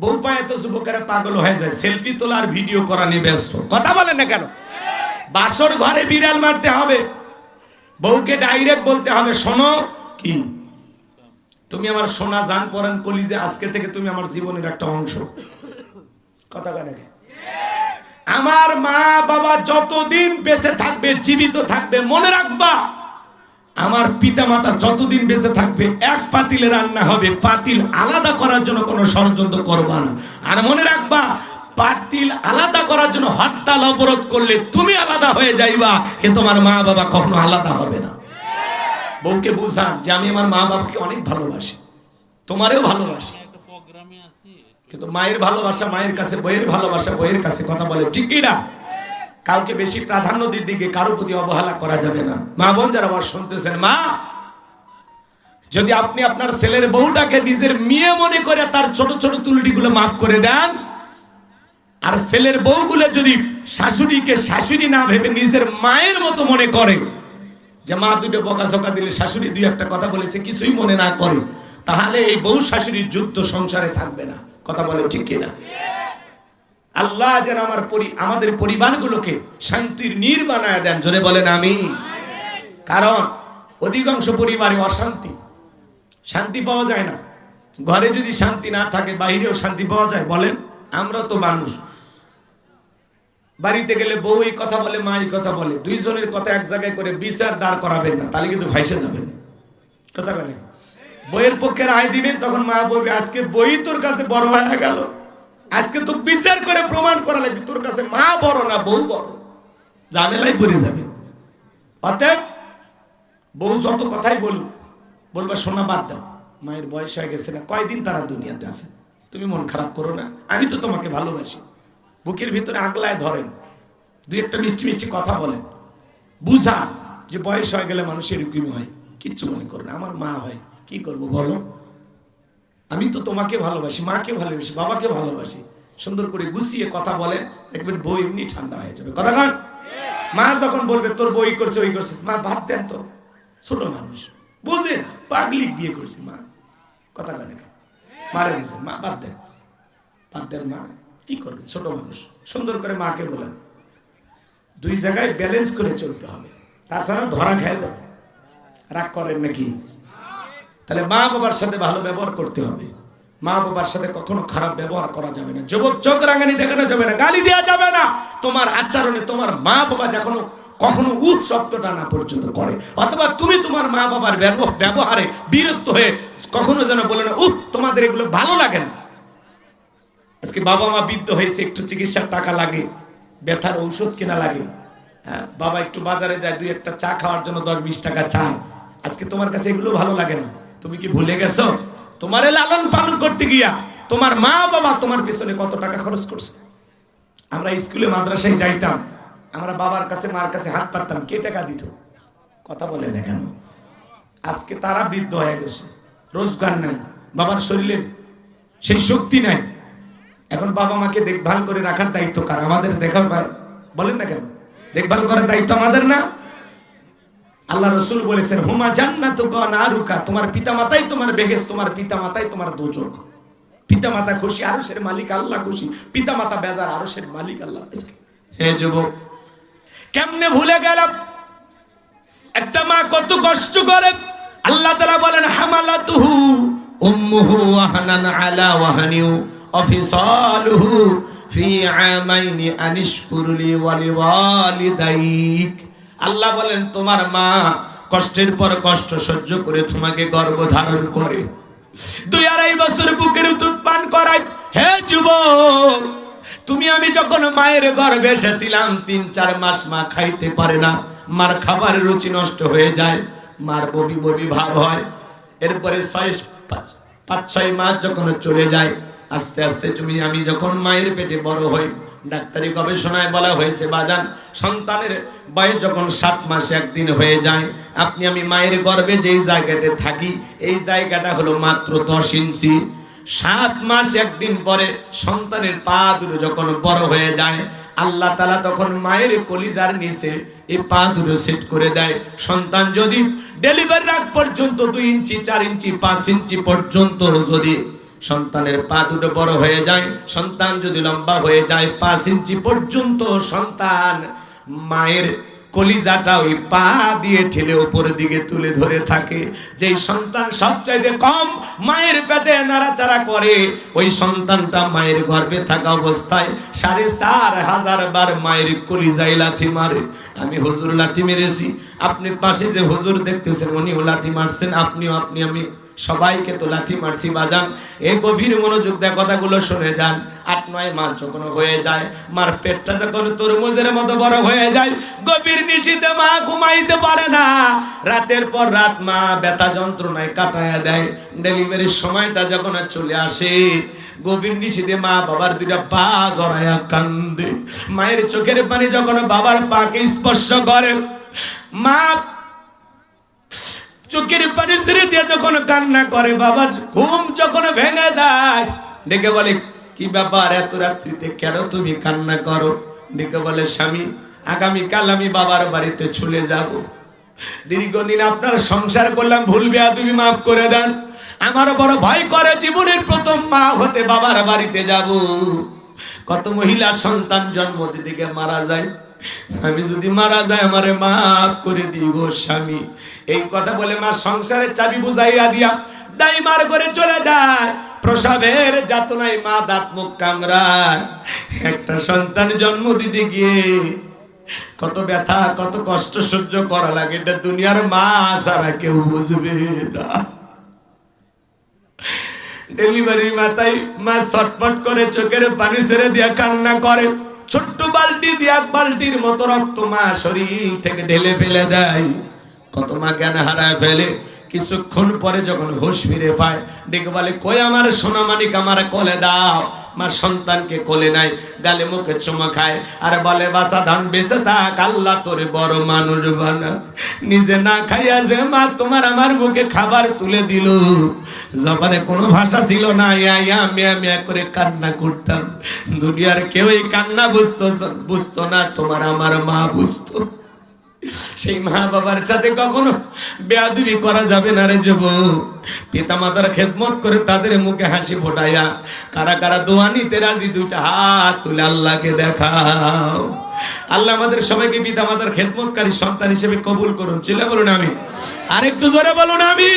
বউ পায় এত যুবকেরা পাগল হয়ে যায়, সেলফি তোলা আর ভিডিও করা নিয়ে ব্যস্ত, কথা বলেন না কেন? বাসর ঘরে বিড়াল মারতে হবে, বউকে ডাইরেক্ট বলতে হবে শোনো কি তুমি আমার সোনা জান পরান কলিজে, আজকে থেকে তুমি আমার জীবনের একটা অংশ, কথা বলেন না? আমার মা বাবা যতদিন বেঁচে থাকবে, জীবিত থাকবে, মনে রাখবা আমার পিতা মাতা যতদিন বেঁচে থাকবে এক পাতিলে রান্না হবে, পাতিল আলাদা করার জন্য কোনো ষড়যন্ত্র করবা না। আর মনে রাখবা পাতিল আলাদা করার জন্য হরতাল অবরোধ করলে তুমি আলাদা হয়ে যাইবা, এ তোমার মা বাবা কখনো আলাদা হবে না। বউকে বুঝান যে আমি আমার মা বাবাকে অনেক ভালোবাসি, তোমারেও ভালোবাসি, কিন্তু মায়ের ভালোবাসা মায়ের কাছে, বইয়ের ভালোবাসা বইয়ের কাছে, কথা বলে ঠিক কি না? কাউকে বেশি প্রাধান্য দিকে কারো প্রতি অবহেলা করা যাবে না। মা বোন যারা আবার শুনতেছেন, মা যদি আপনি আপনার ছেলের বউটাকে নিজের মেয়ে মনে করে তার ছোট ছোট ত্রুটিগুলো মাফ করে দেন, আর ছেলের বউগুলো যদি শাশুড়িকে শাশুড়ি না ভেবে নিজের মায়ের মতো মনে করে, যে মা দুটো বকাঝকা দিলে শাশুড়ি দুই একটা কথা বলেছে কিছুই মনে না করে, তাহলে এই বউ শাশুড়ির যুদ্ধ সংসারে থাকবে না, কথা বলে ঠিক কিনা? আল্লাহ যেন আমাদের পরিবারগুলোকে শান্তির নীড় বানায় দেন, জোরে বলেন আমিন। কারণ অধিকাংশ পরিবারে অশান্তি, শান্তি পাওয়া যায় না। ঘরে যদি শান্তি না থাকে বাইরেও শান্তি পাওয়া যায়? বলেন, আমরা তো মানুষ। বাড়িতে গেলে বউ এই কথা বলে, মা এই কথা বলে, দুইজনের কথা এক জায়গায় করে বিচার দাঁড় করাবেন না, তাহলে কিন্তু ভাইসে যাবেন, কথা বলেন। বইয়ের পক্ষে রায় দিবেন, তখন মা বলবে আজকে বই তোর কাছে বড় হয়ে গেল, আজকে তো বিচার করে প্রমাণ করা লাগবে তোর কাছে মা বড় না বউ বড়, ঝামেলায় পড়ে যাবে। অতএব বউ যত কথাই বলুক, বলবা শোনা বাদ দাও, মায়ের বয়স হয়ে গেছে না, কয়দিন তারা দুনিয়াতে আছে, তুমি মন খারাপ করো না, আমি তো তোমাকে ভালোবাসি। বুকের ভিতরে আগলায় ধরেন, দুই একটা মিষ্টি মিষ্টি কথা বলেন, বুঝা যে বয়স হয়ে গেলে মানুষ এরকমই হয়, কিচ্ছু মনে করো না, আমার মা হয়, কি করবো বলো, আমি তো তোমাকে ভালোবাসি, মাকে ভালোবাসি, বাবাকে ভালোবাসি। সুন্দর করে গুছিয়ে কথা বলে, দেখবেন বই এমনি ঠান্ডা হয়ে যাবে, কথা বল। মা যখন বলবে তোর বই করছে ওই করছে, মা ভাত দেন তো, ছোট মানুষ বুঝে, পাগলিক বিয়ে করছি মা, কথা বলে মারে বুঝে, মা বাদ দেন, বাদ দেন, মা কি করবে, ছোট মানুষ। সুন্দর করে মাকে বলেন, দুই জায়গায় ব্যালেন্স করে চলতে হবে, তাছাড়া ধরা খেয়ে যাবে। রাগ করেন নাকি? তাহলে মা বাবার সাথে ভালো ব্যবহার করতে হবে, মা বাবার সাথে কখনো খারাপ ব্যবহার করা যাবে না, যুবক চোখ রাঙানি দেখানো যাবে না, গালি দেওয়া যাবে না। তোমার আচরণে তোমার মা বাবা যখন কখনো উৎ শব্দটা না পর্যন্ত করে, অথবা তুমি তোমার মা বাবার ব্যবহারে বিরক্ত হয়ে কখনো যেন বলে না তোমাদের এগুলো ভালো লাগে না। আজকে বাবা মা বৃদ্ধ হয়েছে, একটু চিকিৎসার টাকা লাগে, ব্যথার ঔষধ কেনা লাগে, হ্যাঁ বাবা একটু বাজারে যায়, দুই একটা চা খাওয়ার জন্য 10-20 টাকা চায়, আজকে তোমার কাছে এগুলো ভালো লাগে না। তুমি কি ভুলে গেছো তোমার লালন পালন করতে গিয়া তোমার মা বাবা তোমার পেছনে কত টাকা খরচ করছে? আমরা স্কুলে মাদ্রাসায় যাইতাম, আমরা বাবার কাছে মার কাছে হাত পাততাম, কে টাকা দিত? কথা বলে না কেন? আজকে তারা বৃদ্ধ হয়ে গেছে, রোজগার নাই, বাবার শরীরে সেই শক্তি নাই, এখন বাবা মাকে দেখভাল করে রাখার দায়িত্ব কার? আমাদের। দেখার বলেন না কেন? দেখভাল করার দায়িত্ব আমাদের না? আল্লাহ রাসূল বলেছেন হুমা জান্নাতুকা নারুকা, তোমার পিতামাতাই তোমার বেহেশত, তোমার পিতামাতাই তোমার দোজখ। পিতা মাতা খুশি, আরশের মালিক আল্লাহ খুশি। পিতা মাতা বেজার, আরশের মালিক আল্লাহ বেজার। হে যুবক, কেমনে ভুলে গেলাম একটা মা কত কষ্ট করে। আল্লাহ তাআলা বলেন হামালাতুহু উম্মুহু ওয়াহানান আলা ওয়াহানিউ ওয়াফিসালুহু ফি আমাইনি আনিশকুরলি ওয়ালিওয়ালিদাইক। আল্লাহ বলেন তোমার মা কষ্টের পর কষ্ট সহ্য করে তোমাকে গর্ভধারণ করে, 2-2.5 বছর বুকের দুধ পান করায়। হে যুবক, তুমি আমি যখন মায়ের গর্ভে এসেছিলাম 3-4 মাস মা খাইতে পারে না, মার খাবারের রুচি নষ্ট হয়ে যায়, মার বমি বমি ভাব হয়। এরপরে 5-6 মাস যখন চলে যায়, আস্তে আস্তে তুমি আমি যখন মায়ের পেটে বড় হই, ডাক্তারি গবেষণায় বলা হয়েছে বাজান সন্তানের বয়স যখন 7 মাস 1 দিন হয়ে যায়, আপনি আমি মায়ের গর্ভে যেই জায়গাতে থাকি এই জায়গাটা হলো মাত্র 10 ইঞ্চি। 7 মাস 1 দিন পরে সন্তানের পা দুটো যখন বড় হয়ে যায়, আল্লাহ তাআলা তখন মায়ের কলিজার নিচে এই পা দুটো সেট করে দেয়। সন্তান যদি ডেলিভারির আগ পর্যন্ত 2 ইঞ্চি 4 ইঞ্চি 5 ইঞ্চি পর্যন্ত যদি সন্তানের পা দুটো বড় হয়ে যায়, সন্তান যদি লম্বা হয়ে যায় 5 ইঞ্চি পর্যন্ত, সন্তান মায়ের কলিজাটা ওই পা দিয়ে ঠেলে উপরের দিকে তুলে ধরে থাকে। যেই সন্তান সবচাইতে কম মায়ের পেটে নাড়াচাড়া করে, ওই সন্তানটা মায়ের গর্ভে থাকা অবস্থায় 4,500 বার মায়ের কলিজায় লাথি মারে। আমি হুজুর লাথি মেরেছি, আপনি পাশে যে হুজুর দেখতেছেন উনিও লাথি মারছেন, আপনিও আমি সবাইকে তো লাথি মারছি বাজান। এই গভীর মনোযোগ দিয়ে কথাগুলো শুনে যান। 8-9 মাস যখন হয়ে যায়, মার পেটটা যখন তরমুজের মতো বড় হয়ে যায়, গভীর নিশীথে মা ঘুমাইতে পারে না, রাতের পর রাত মা ব্যথা যন্ত্রণায় কাটায়া দেয়। ডেলিভারির সময়টা যখন চলে আসে, গভীর নিশীথে মা বাবার 2টা পা জড়ায়া কান্দে। মায়ের চোখের পানি যখন বাবার পাকে স্পর্শ করে, মা চোখের পানি ছেড়ে দিয়ে যখন কান্না করে, বাবার ঘুম যখন ভেঙে যায়, ডেকে বলে কি ব্যাপার এত রাত্রিতে কেন তুমি কান্না করো? ডেকে বলে স্বামী, আগামীকাল আমি বাবার বাড়িতে চলে যাব, দীর্ঘদিন আপনার সংসার করলাম, ভুল বেয়াদবি মাফ করে দেন, আমার বড় ভয় করে জীবনের প্রথম মা হতে বাবার বাড়িতে যাব। কত মহিলা সন্তান জন্ম দিতে মারা যায়, আমি যদি মারা যায় আমারে মাফ করে দিও স্বামী। এই কথা বলে মা সংসারের চাবি বুঝাইয়া দিয়া দাইমার করে চলে যায়। প্রসবের যাতনায় মা দাঁত মুখ কামড়ায়। একটা সন্তান জন্ম দিতে গিয়ে কত ব্যথা কত কষ্ট সহ্য করা লাগে, এটা দুনিয়ার মা ছাড়া কেউ বুঝবে না। ডেলিভারি মাথায় মা ছটফট করে চোখের পানি ছেড়ে দিয়া কান্না করে। ছোট্ট বালতি দিয়ে 1 বালতির মতো রক্ত মা শরীর থেকে ঢেলে ফেলে দেয়। কত মা জ্ঞান হারায় ফেলে। কিছুক্ষণ পরে যখন হুঁশ ফিরে পায়, ডেকে বলে কই আমার সোনা মানিক, আমার কোলে দাও। মা সন্তানকে কোলে নাই, গালে মুখে চুমা খায় আর বলে বাসা ধান বেঁচে থাক, আল্লাহ তোরে বড় মানুষ বানা। নিজে না খাইয়া যে মা তোমার আমার মুখে খাবার তুলে দিল, জবানে কোনো ভাষা ছিল না, আমি করে কান্না করতাম। দুনিয়ার কেউ এই কান্না বুঝতো না, তোমার আমার মা বুঝতো। সেই মা বাবার সাথে কখনো বেয়াদবি করা যাবে না রে যুবক। পিতা মাতার খেদমত করে তাদের মুখে হাসি ফোটাইয়া কারা কারা দোয়া নিতে রাজি, 2টা হাত তুলে আল্লাহকে দেখাও। আল্লাহ আমাদের সবাইকে পিতা মাতার খেদমতকারী সন্তান হিসেবে কবুল করুন। চিল্লা বলুন আমি, আরেকটু জোরে বলুন আমি।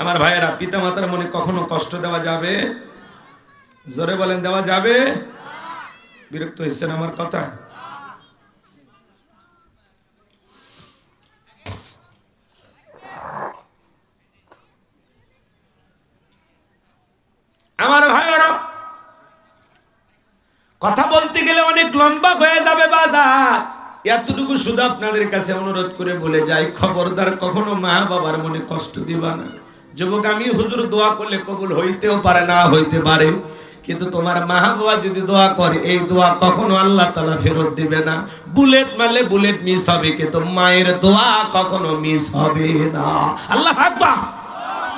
আমার ভাইয়েরা, পিতা মাতার মনে কখনো কষ্ট দেওয়া যাবে? জোরে বলেন, দেওয়া যাবে? বিরক্ত হচ্ছেন আমার কথা? আমার ভাইয়েরা, কথা বলতে গেলে অনেক লম্বা হয়ে যাবে বাজার। এতটুকু শুধু আপনাদের কাছে অনুরোধ করে বলে যাই, খবরদার কখনো মা বাবার মনে কষ্ট দিবা না। যুবক, আমি হুজুর দোয়া করলে কবুল হইতেও পারে, না হইতে পারে, কিন্তু তোমার মা বাবা যদি দোয়া করে, এই দোয়া কখনো আল্লাহ তাআলা ফেরত দিবে না। বুলেট মারলে বুলেট মিস হবে, কিন্তু মায়ের দোয়া কখনো মিস হবে না। আল্লাহু আকবার।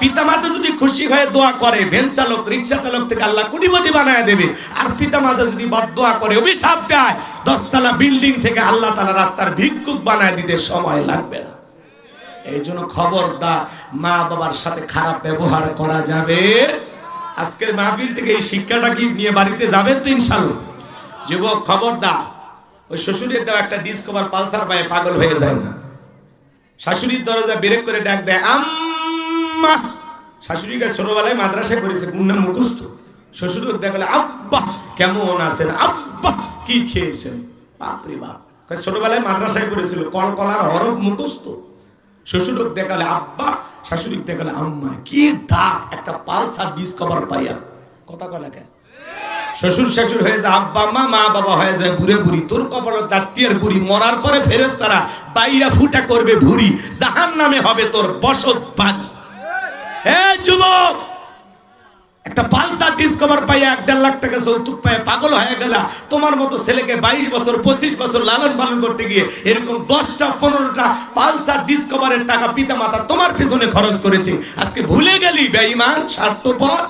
পিতা মাতা যদি খুশি হয়ে দোয়া করে, ভ্যান চালক রিক্সা চালক থেকে আল্লাহ কোটিপতি বানায় দেবে। আর পিতা মাতা যদি বদদোয়া করে, অভিশাপ দেয়, 10 তলা বিল্ডিং থেকে আল্লাহ তাআলা রাস্তার ভিক্ষুক বানায় দিতে সময় লাগবে না। এই জন্য খবরদার, মা বাবার সাথে খারাপ ব্যবহার করা যাবে আজকের মাহফিল থেকে এই শিক্ষাটা কি নিয়ে বাড়িতে যাবেন তো ইনশাআল্লাহ? যুবক খবরদার, ওই শ্বশুরের দেওয়া একটা ডিসকভার পালসার পায়ে পাগল হয়ে যায় না। শাশুড়ির দরজা ব্রেক করে ডাক দেয় আম্মা। শাশুড়িকে ছোটবেলায় মাদ্রাসায় করেছে, গুন্না মুখস্থ। শ্বশুর দেখালে আব্বা কেমন আছেন, আব্বা কি খেয়েছেন। বাপরে বাপ, ছোটবেলায় মাদ্রাসায় করেছিল, কলকলার হরফ মুখস্থ। শ্বশুর দেখালে আব্বা, শাশুড়ি দেখালে আম্মা। কি ডাক, একটা পালসার ডিসকভার পাইয়া। কথা কলা কে? শ্বশুর শাশুড় হয়ে যায় আব্বা মা, মা বাবা হয়ে যায় বুড়ে বুড়ি। তোর কপাল জাতীয় বুড়ি, মরার পরে ফেরেশতারা বাইরা ফুটা করবে ভুড়ি, জাহান্নামে হবে তোর বসত বাড়ি। এ যুবক, একটা পালসার ডিসকভার পাইয়া 1.5 লাখ টাকা যৌতুক পাইয়া পাগল হয়ে গেলা। তোমার মতো ছেলেকে 22 বছর 25 বছর লালন পালন করতে গিয়ে এরকম 10টা 15টা পালসার ডিসকভারের টাকা পিতা মাতা তোমার পেছনে খরচ করেছে। আজকে ভুলে গেলি বেঈমান, স্বার্থপর।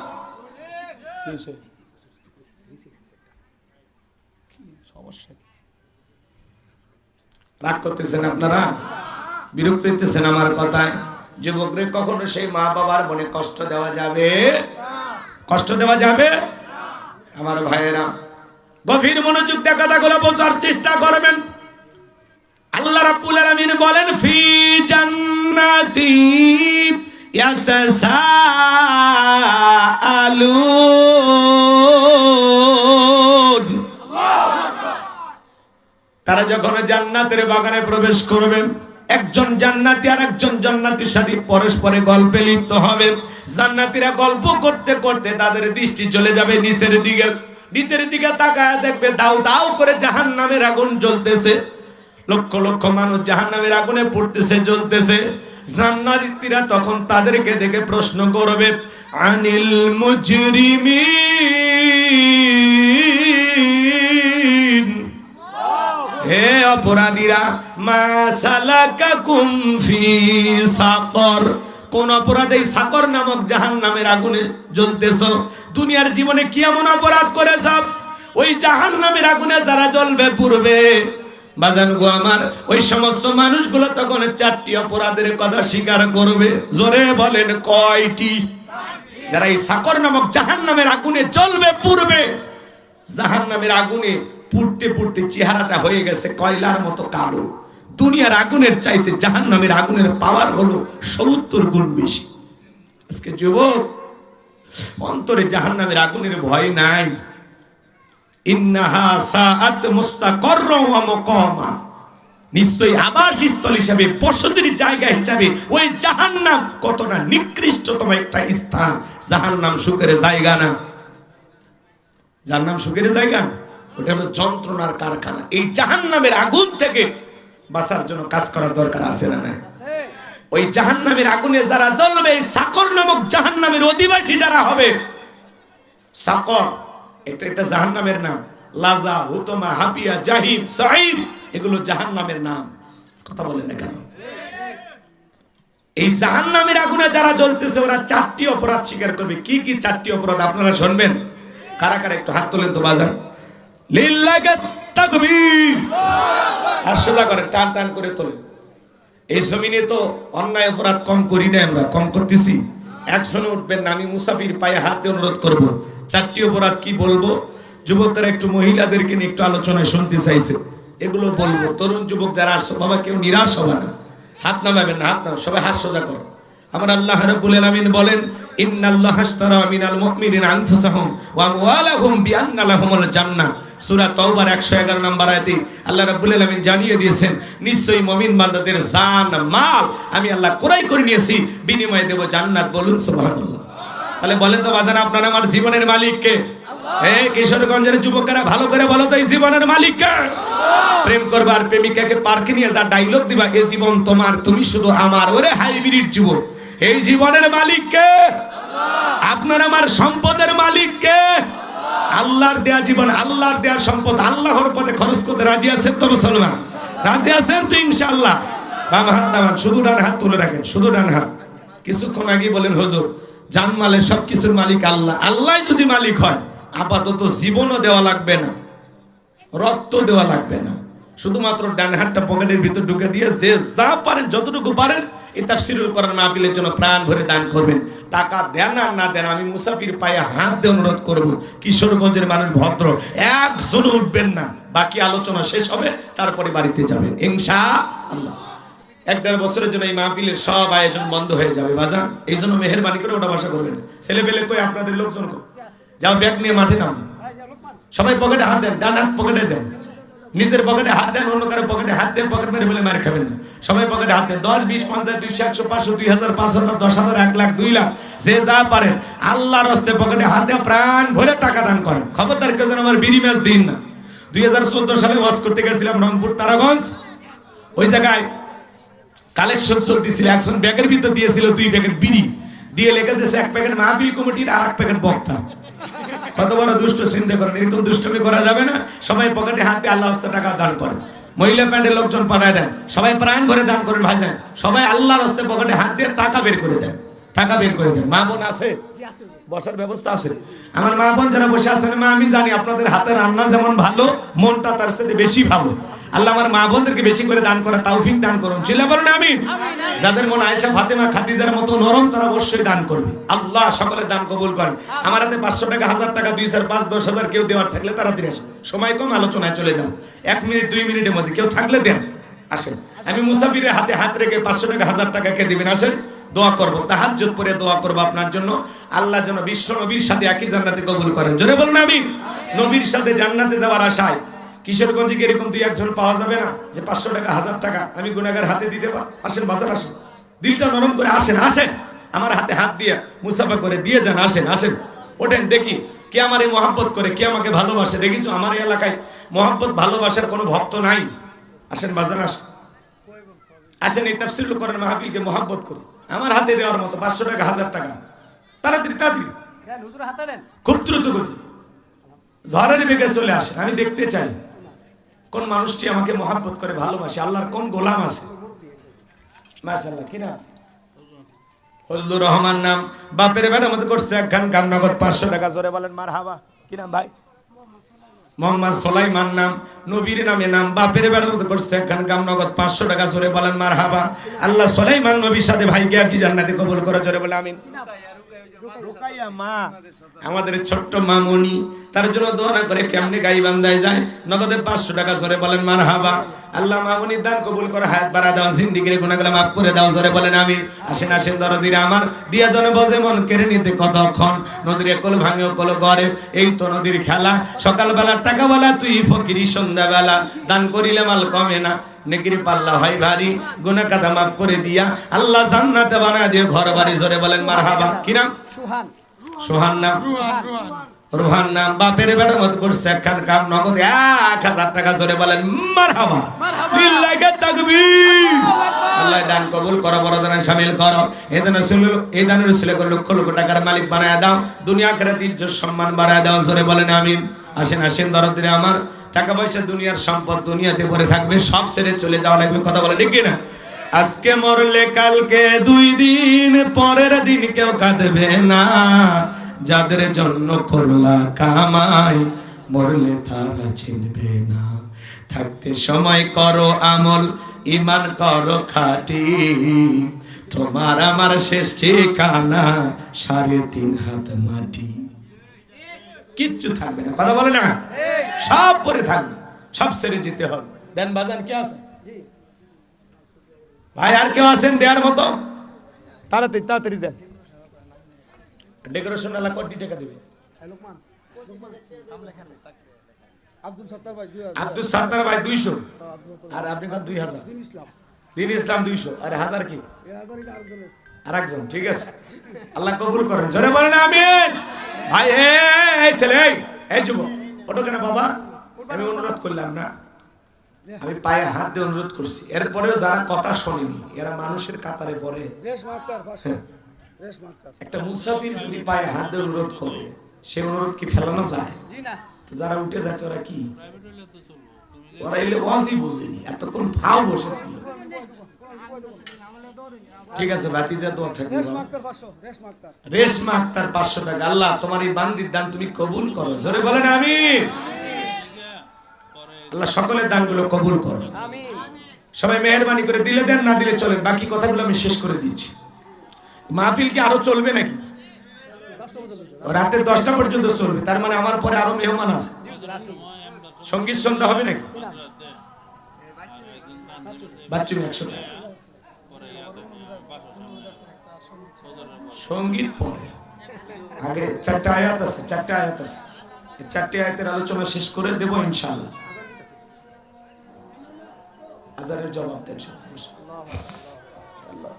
রাগ করতেছেন আপনারা, বিরক্ত হইতেছেন আমার কথায়? যুবকরে কখনো সেই মা বাবার মনে কষ্ট দেওয়া যাবে? কষ্ট দেওয়া যাবে? আমার ভাইয়েরা, গভীর মনোযোগ দিয়ে কথাগুলো বোঝার চেষ্টা করবেন। আল্লাহ রাব্বুল আলামিন বলেন ফি জান্নাতি ইয়াতাসাআলুন। তারা যখন জান্নাতের বাগানে প্রবেশ করবে, একজন জান্নাতি আর একজন জান্নাতীর সাথে পরস্পরে গল্পে লিপ্ত হবে। জান্নাতীরা গল্প করতে করতে তাদের দৃষ্টি চলে যাবে নিচের দিকে। নিচের দিকে তাকায় দেখবে দাউ দাউ করে জাহান্নামের আগুন জ্বলতেছে। লক্ষ লক্ষ মানুষ জাহান্নামের আগুনে পড়তেছে, জ্বলতেছে। জান্নাতীরা তখন তাদেরকে দেখে প্রশ্ন করবে আনিল মুজরিমিন, হে অপরাধীরা, মা সালাকাকুম ফি সাকর, কোন অপরাধে সাকর নামক জাহান্নামের আগুনে জ্বলতেছো? দুনিয়ার জীবনে কি এমন অপরাধ করেছ ওই জাহান্নামের আগুনে যারা জ্বলবে পূর্বে? বাজান গো আমার, ওই সমস্ত মানুষগুলো তখন 4টি অপরাধের কথা স্বীকার করবে। জোরে বলেন কয়টি? যারা এই সাকর নামক জাহান্নামের আগুনে জ্বলবে পূর্বে, জাহান্নামের আগুনে পুড়তে পুড়তে চেহারাটা হয়ে গেছে কয়লার মতো কালো। দুনিয়ার আগুনের চাইতে জাহান্নামের আগুনের পাওয়ার হলো 70 গুণ বেশি। আজকে যুবক অন্তরে জাহান্নামের আগুনের ভয় নাই। ইন্নাহা সাআত মুস্তাকাররা ওয়া মুকামা, নিশ্চয়ই আবাসস্থল হিসাবে, বসতির জায়গা হিসাবে ওই জাহান্নাম কতটা নিকৃষ্টতম একটা স্থান। জাহান্নাম সুখের জায়গা না, জাহান্নাম সুখের জায়গা না, ওটা হলো যন্ত্রণার কারখানা। এই জাহান্নামের আগুন থেকে বাঁচার জন্য কাজ করার দরকার আছে না? ওই জাহান্নামের আগুনে যারা জ্বলবে, সাকর নামক জাহান্নামের অধিবাসী যারা হবে, সাকর এটা একটা জাহান্নামের নাম। লাযা, হুতমা, হাবিয়া, জাহিম, সাঈর এগুলো জাহান্নামের নাম। কথা বলেন না কেন? এই জাহান্নামের আগুনে যারা জ্বলতেছে ওরা 4টি অপরাধ স্বীকার করবে। কি কি 4টি অপরাধ আপনারা শুনবেন? কারা কারা একটু হাত তোলেন তো বাজার। লিল্লাহি তাকবীর, আর সোজা করে টান টান করে তোলেন। এই জমিনে তো অন্যায় অপরাধ কম করি না, আমরা কম করতেছি। একশনে উঠবেন না, আমি মুসাফির পায়ে হাত দিয়ে অনুরোধ করবো। 4টি অপরাধ কি বলবো? যুবকরা একটু মহিলাদেরকে নিয়ে একটু আলোচনায় শুনতে চাইছে, এগুলো বলবো। তরুণ যুবক যারা আসছো, বাবা কেউ নিরাশ হবে না, হাত নামাবেন না, হাত নামাবেন, সবাই হাত সোজা করো। আমার আল্লাহ রাব্বুল আলামিন বলেন ইন্নাল্লাহা আশতারা মিনাল মুমিনিনা আনফুসাহুম ওয়া আমওয়ালাহুম বিআন্না লাহুমুল জান্নাহ। সূরা তাওবার 111 নম্বর আয়াতে আল্লাহ রাব্বুল আলামিন জানিয়ে দিয়েছেন, নিশ্চয়ই মুমিন বান্দাদের জান মাল আমি আল্লাহ ক্রয় করে নিয়েছি, বিনিময়ে দেব জান্নাত। বলুন সুবহানাল্লাহ। তাহলে বলেন তো বাজান, আপনার আমার জীবনের মালিক কে? এই কিশোরগঞ্জের যুবকেরা ভালো করে বলো তো, এই জীবনের মালিক কে? প্রেম করবার প্রেমিকাকে পার্কে নিয়ে যা ডায়লগ দিবা, এই জীবন তোমার, তুমি শুধু আমার। ওরে হাইব্রিড যুবক, এই জীবনের মালিক কে? আপনার আমার সম্পদের মালিক কে? আল্লাহর দেয়া জীবন, আল্লাহর দেয়া সম্পদ আল্লাহর পথে খরচ করতে রাজি আছেন তো মুসলমান? রাজি আছেন তো ইনশাআল্লাহ? বাম হাত নামান, শুধু ডান হাত তুলে রাখেন, শুধু ডান হাত। কিছুক্ষণ আগে বলেন হুজুর জানমালের সবকিছুর মালিক আল্লাহ। আল্লাহ যদি মালিক হয়, আপাতত জীবনও দেওয়া লাগবে না, রক্ত দেওয়া লাগবে না, শুধুমাত্র ডান হাতটা পকেটের ভিতর ঢুকে দিয়ে যে যা পারেন যতটুকু পারেন এই তাফসীরুল কোরআন মাহফিলের জন্য প্রাণ ভরে দান করবেন। টাকা দেন আর না দেন, আমি মুসাফির পায়ে হাত দিয়ে অনুরোধ করব, কিশোরগঞ্জের মানুষ ভদ্র, একজন উঠবেন না, বাকি আলোচনা শেষ হবে তারপরে বাড়িতে যাবেন ইনশাআল্লাহ। 1.5 বছরের জন্য এই মাহফিলের সব আয়োজন বন্ধ হয়ে যাবে বাজান, এই জন্য মেহেরবানি করে ওটা ভাষা করবেন। ছেলে পেলে কই আপনাদের লোকজন কই? যাও ব্যাগ নিয়ে মাঠে নাম, সবাই পকেটে হাত দেন, ডান হাত পকেটে দেন, নিজের পকেটে হাত দেন, অন্য কারো পকেটে হাত দেন, পকেট মেরে বলে মার খাবেন না, সবাই পকেটে হাত দেন। 10, 20, 5000, 200, 100, 500, 2000, 5000, 10,000, 1 লাখ, 2 লাখ, যে যা পারেন আল্লাহর রাস্তে পকেটে হাত দিয়ে প্রাণ ভরে টাকা দান করেন। খবরদার কেউ যেন আমার বিড়ি ম্যাচ দিন না। 2014 সালে ওয়াজ করতে গেছিলাম রংপুর তারাগঞ্জ, ওই জায়গায় কালেকশন চলতেছিল, একজন ব্যাগের ভিতর দিয়েছিল 2 প্যাকেট বিড়ি, দিয়ে লেখা দিয়েছে 1 প্যাকেট মাহফিল কমিটির আর 1 প্যাকেট বক্তা। কত বড় দুষ্ট চিন্তা করেন, এরকম দুষ্টমি করা যাবে না। সবাই পকেটে হাত দিয়ে আল্লাহর রাস্তায় টাকা দান করেন, মহিলা প্যান্ডের লোকজন পাঠায় দেন, সবাই প্রাণ ভরে দান করেন ভাইজান, সবাই আল্লাহর রাস্তায় পকেটে হাত দিয়ে টাকা বের করে দেন, টাকা বের করে দেন। মা বোন আছে, বসার ব্যবস্থা আছে, আমার মা বোন যারা বসে আছেন, মা আমি জানি আপনাদের হাতে রান্না যেমন ভালো, মনটা তার সাথে বেশি ভালো। আল্লাহ আমার মা বোনদেরকে বেশি করে দান করা তৌফিক দান করুন, চিল্লা বলেন আমিন। যাদের মন আয়েশা ফাতেমা খাদিজার মতো নরম, তারা অবশ্যই দান করবে, আল্লাহ সকলের দান কবুল করেন। আমার হাতে 500 টাকা, 1000 টাকা, 2 4 5 10,000 কেউ দেওয়ার থাকলে তাড়াতাড়ি আসেন, সময় কম, আলোচনায় চলে যান, 1 মিনিট 2 মিনিটের মধ্যে কেউ থাকলে দেন, আসেন। আমি মুসাফিরের হাতে হাত রেখে 500 টাকা, 1000 টাকা কে দিবেন, আসেন, দোয়া করব, তাহাজ্জুদ পড়ে দোয়া করব আপনার জন্য, আল্লাহ যেন বিশ্ব নবীর সাথে একই জান্নাতে কবুল করেন। জোরে বলুন আমিন। নবীর সাথে জান্নাতে যাওয়ার আশায় কিশোরগঞ্জে কি এরকম 2-1 পাওয়া যাবে না যে 500 টাকা, 1000 টাকা আমি গুনাহগার হাতে দিতে পারি? আসেন বাজার, আসেন, দিলটা নরম করে আসেন, আসেন, আমার হাতে হাত দিয়ে মুসাফা করে দিয়ে যান, আসেন, আসেন, ওঠেন, দেখি কে আমারে মহব্বত করে, কে আমাকে ভালোবাসে। দেখিছো আমার এই এলাকায় মহব্বত ভালোবাসার কোনো ভক্ত নাই। আসেন বাজার, আসেন, আসেন, এই তাফসীরুল কোরআন মাহফিলকে মহব্বত করি, আমার হাতে দেওয়ার মতো 500 টাকা, 1000 টাকা, তাড়াতাড়ি তাড়াতাড়ি, খুব দ্রুত গতি, ঝড়ের বেগে চলে আসে। আমি দেখতে চাই কোন মানুষটি আমাকে মহব্বত করে ভালোবাসে, আল্লাহর কোন গোলাম আছে। মাশাআল্লাহ, কি নাম? ফজলুর রহমান নাম, বাপের বেটার মধ্যে করছে একখান কাম, নগদ 500 টাকা, জোরে বলেন মারহাবা। কি নাম ভাই? মোহাম্মদ সুলাইমান নাম, নবীর নামে নাম, বাপের বেটার মধ্যে করছে একখান কাম, নগদ 500 টাকা, জোরে বলেন মারহাবা। আল্লাহ সুলাইমান নবীর সাথে ভাইকে কি জান্নাতে কবুল করে, জোরে বলে আমিন। রুকাইয়া মা, আমাদের ছোট্ট মামুনি, তার জন্য দোয়া না করে কেমনে গাই বান্দায় যায়, নগদে 500 টাকা, জোরে বলেন মারহাবা। আল্লাহ মামুনির দান কবুল করে, হায়াত বাড়া দাও, জিন্দেগির গুনাহগুলো মাফ করে দাও, জোরে বলেন আমিন। আসেন আসেন দরদিরা আমার, দিয়া দনে বজে মন কেড়ে নিতে কতক্ষণ, নদীর কোল ভাঙে কোল গড়ে, এই তো নদীর খেলা। সকালবেলা টাকাওয়ালা তুই ফকিরি, সন্ধ্যাবেলা দান করিলে মাল কমে না, নেকির পাল্লা হয় ভারী, গুনাহ কাদা মাফ করে দিয়া আল্লাহ জান্নাতে বানায় দিয়ে ঘর বাড়ি, জোরে বলেন মারহাবা। কি নাম? সুহান। সুহান নাম, রুহান নাম, বাপের বেটার মত করছে একখান কাম, নগদ 1000 টাকা, জোরে বলেন মারহাবা। লিল্লাহি তাকবীর। আল্লাহ দান কবুল করো, বড় দানে শামিল করো, এই দানের উসিলা করে লক্ষ লক্ষ টাকার মালিক বানায় দাও, দুনিয়া আখিরাতে ইজ্জত সম্মান বাড়ায় দাও, জোরে বলেন আমিন। আসেন আসেন দরদিরা আমার, টাকা পয়সা দুনিয়ার সম্পদ দুনিয়াতে পড়ে থাকবে, সব ছেড়ে চলে যাওয়া লাগবে, কথা বলে ঠিক না? আজকে মরলে কালকে 2 দিন, পরের দিন কেউ কাঁদবে না, যাদের জন্য করলা কামাই মরলে তারা চিনবে না। থাকতে সময় করো আমল, ঈমান করো খাঁটি, তোমার আমার শেষ ঠিকানা 3.5 হাত মাটি। কিচ্ছু থাকবে না, কথা বলে না, সব পরে থাকবে, সব ছেড়ে যেতে হবে। দেন বাজান, কে আছে ভাই? আর কেউ আছেন দেওয়ার মতো? তাড়াতাড়ি তাড়াতাড়ি দেন। ডেকোরেশন আলা কোটি টাকা দিবে? আব্দুল সাত্তার ভাই 200, আর আপনি কত? 2000। দিন ইসলাম 200, আর 1000 কি আরেকজন? ঠিক আছে, আল্লাহ কবুল করেন, জোরে বলেন আমিন। ভাই এই ছেলে, এই যুবক, ওটা কেন বাবা? আমি অনুরোধ করলাম না, আমি পায়ে হাত দিয়ে অনুরোধ করছি, এরপরেও যারা কথা শোনেনি এরা মানুষের কাতারে পড়ে। একটা মুসাফির যদি পায়ে হাত দিয়ে অনুরোধ করে, সে অনুরোধ কি ফেলানো যায়? যারা উঠে যাচ্ছে ওরা কি, ওরা এলে ওয়াজি বুঝেনি, এতক্ষণ ফাও বসেছিল। ঠিক আছে, বাতিজা দোয়া থাকবে। রেশমা আক্তার 500 টাকা, আল্লাহ তোমার এই বান্দির দান তুমি কবুল করো, জোরে বলেন আমিন। আল্লাহ সকলের দানগুলো কবুল করো, সবাই মেহেরবানি করে দিলে দেন, না দিলে চলেন, বাকি কথাগুলো আমি শেষ করে দিচ্ছি। মাহফিল কি আরো চলবে নাকি? রাতে 10টা পর্যন্ত চলবে, তার মানে আমার পরে আরো মেহমান আছে। সঙ্গীত সন্ধ্যা হবে নাকি? বাচ্চু 100 টাকা সঙ্গীত পরে, আগে 4টা আয়াত আছে, 4টা আয়াত আছে, এই 4টি আয়াতের আলোচনা শেষ করে দেব ইনশাআল্লাহ। আজানের জবাব দেন আল্লাহ।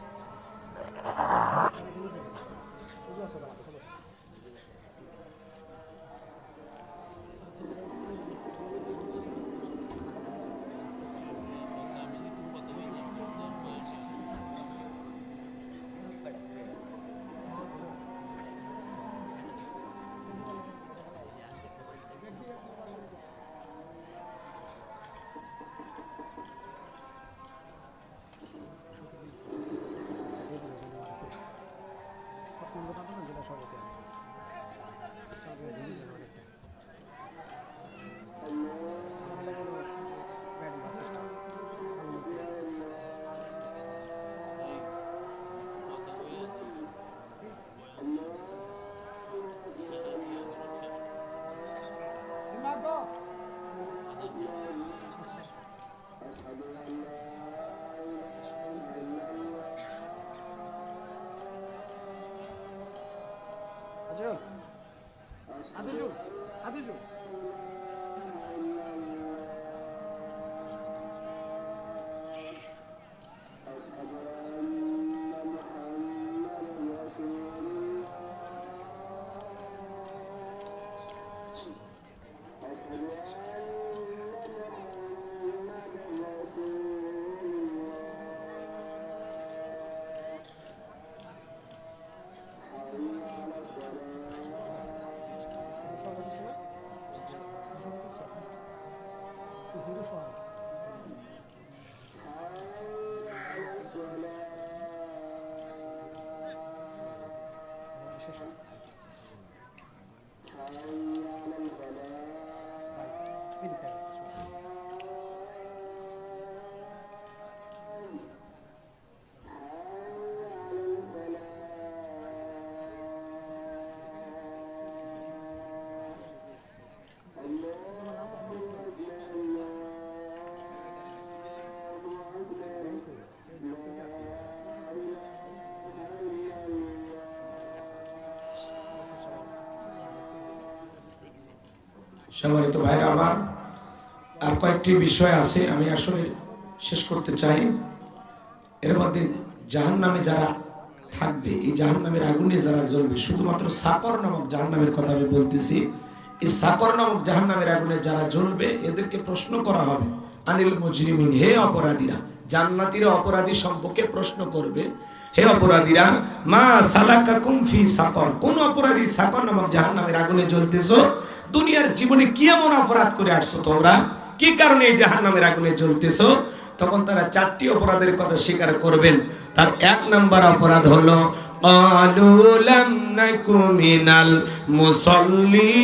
সম্মানিত ভাইরা আমার, আর কয়েকটি বিষয় আছে আমি আসলে শেষ করতে চাই। এর মধ্যে জাহান্নামে যারা থাকবে, এই জাহান্নামের আগুনে যারা জ্বলবে, শুধুমাত্র সাকর নামক জাহান্নামের কথা আমি বলতেছি। এই সাকর নামক জাহান্নামের আগুনে যারা জ্বলবে, এদেরকে প্রশ্ন করা হবে আনিল মুজরিমিন, হে অপরাধীরা। জান্নাতীরা অপরাধী সম্পর্কে প্রশ্ন করবে, হে অপরাধীরা, মা সালাকাকুম ফি সাকর, কোন অপরাধী সাকর নামক জাহান্নামের আগুনে জ্বলতেছো? দুনিয়ার জীবনে কি এমন অপরাধ করে আসছো তোমরা, কি কারণে এই জাহান্নামের আগুনে জ্বলতেছো? তখন তারা 4টি অপরাধের কথা স্বীকার করবেন। তার 1 নাম্বার অপরাধ হলো ক্বালু লাম নাকু মিনাল মুসাল্লিন।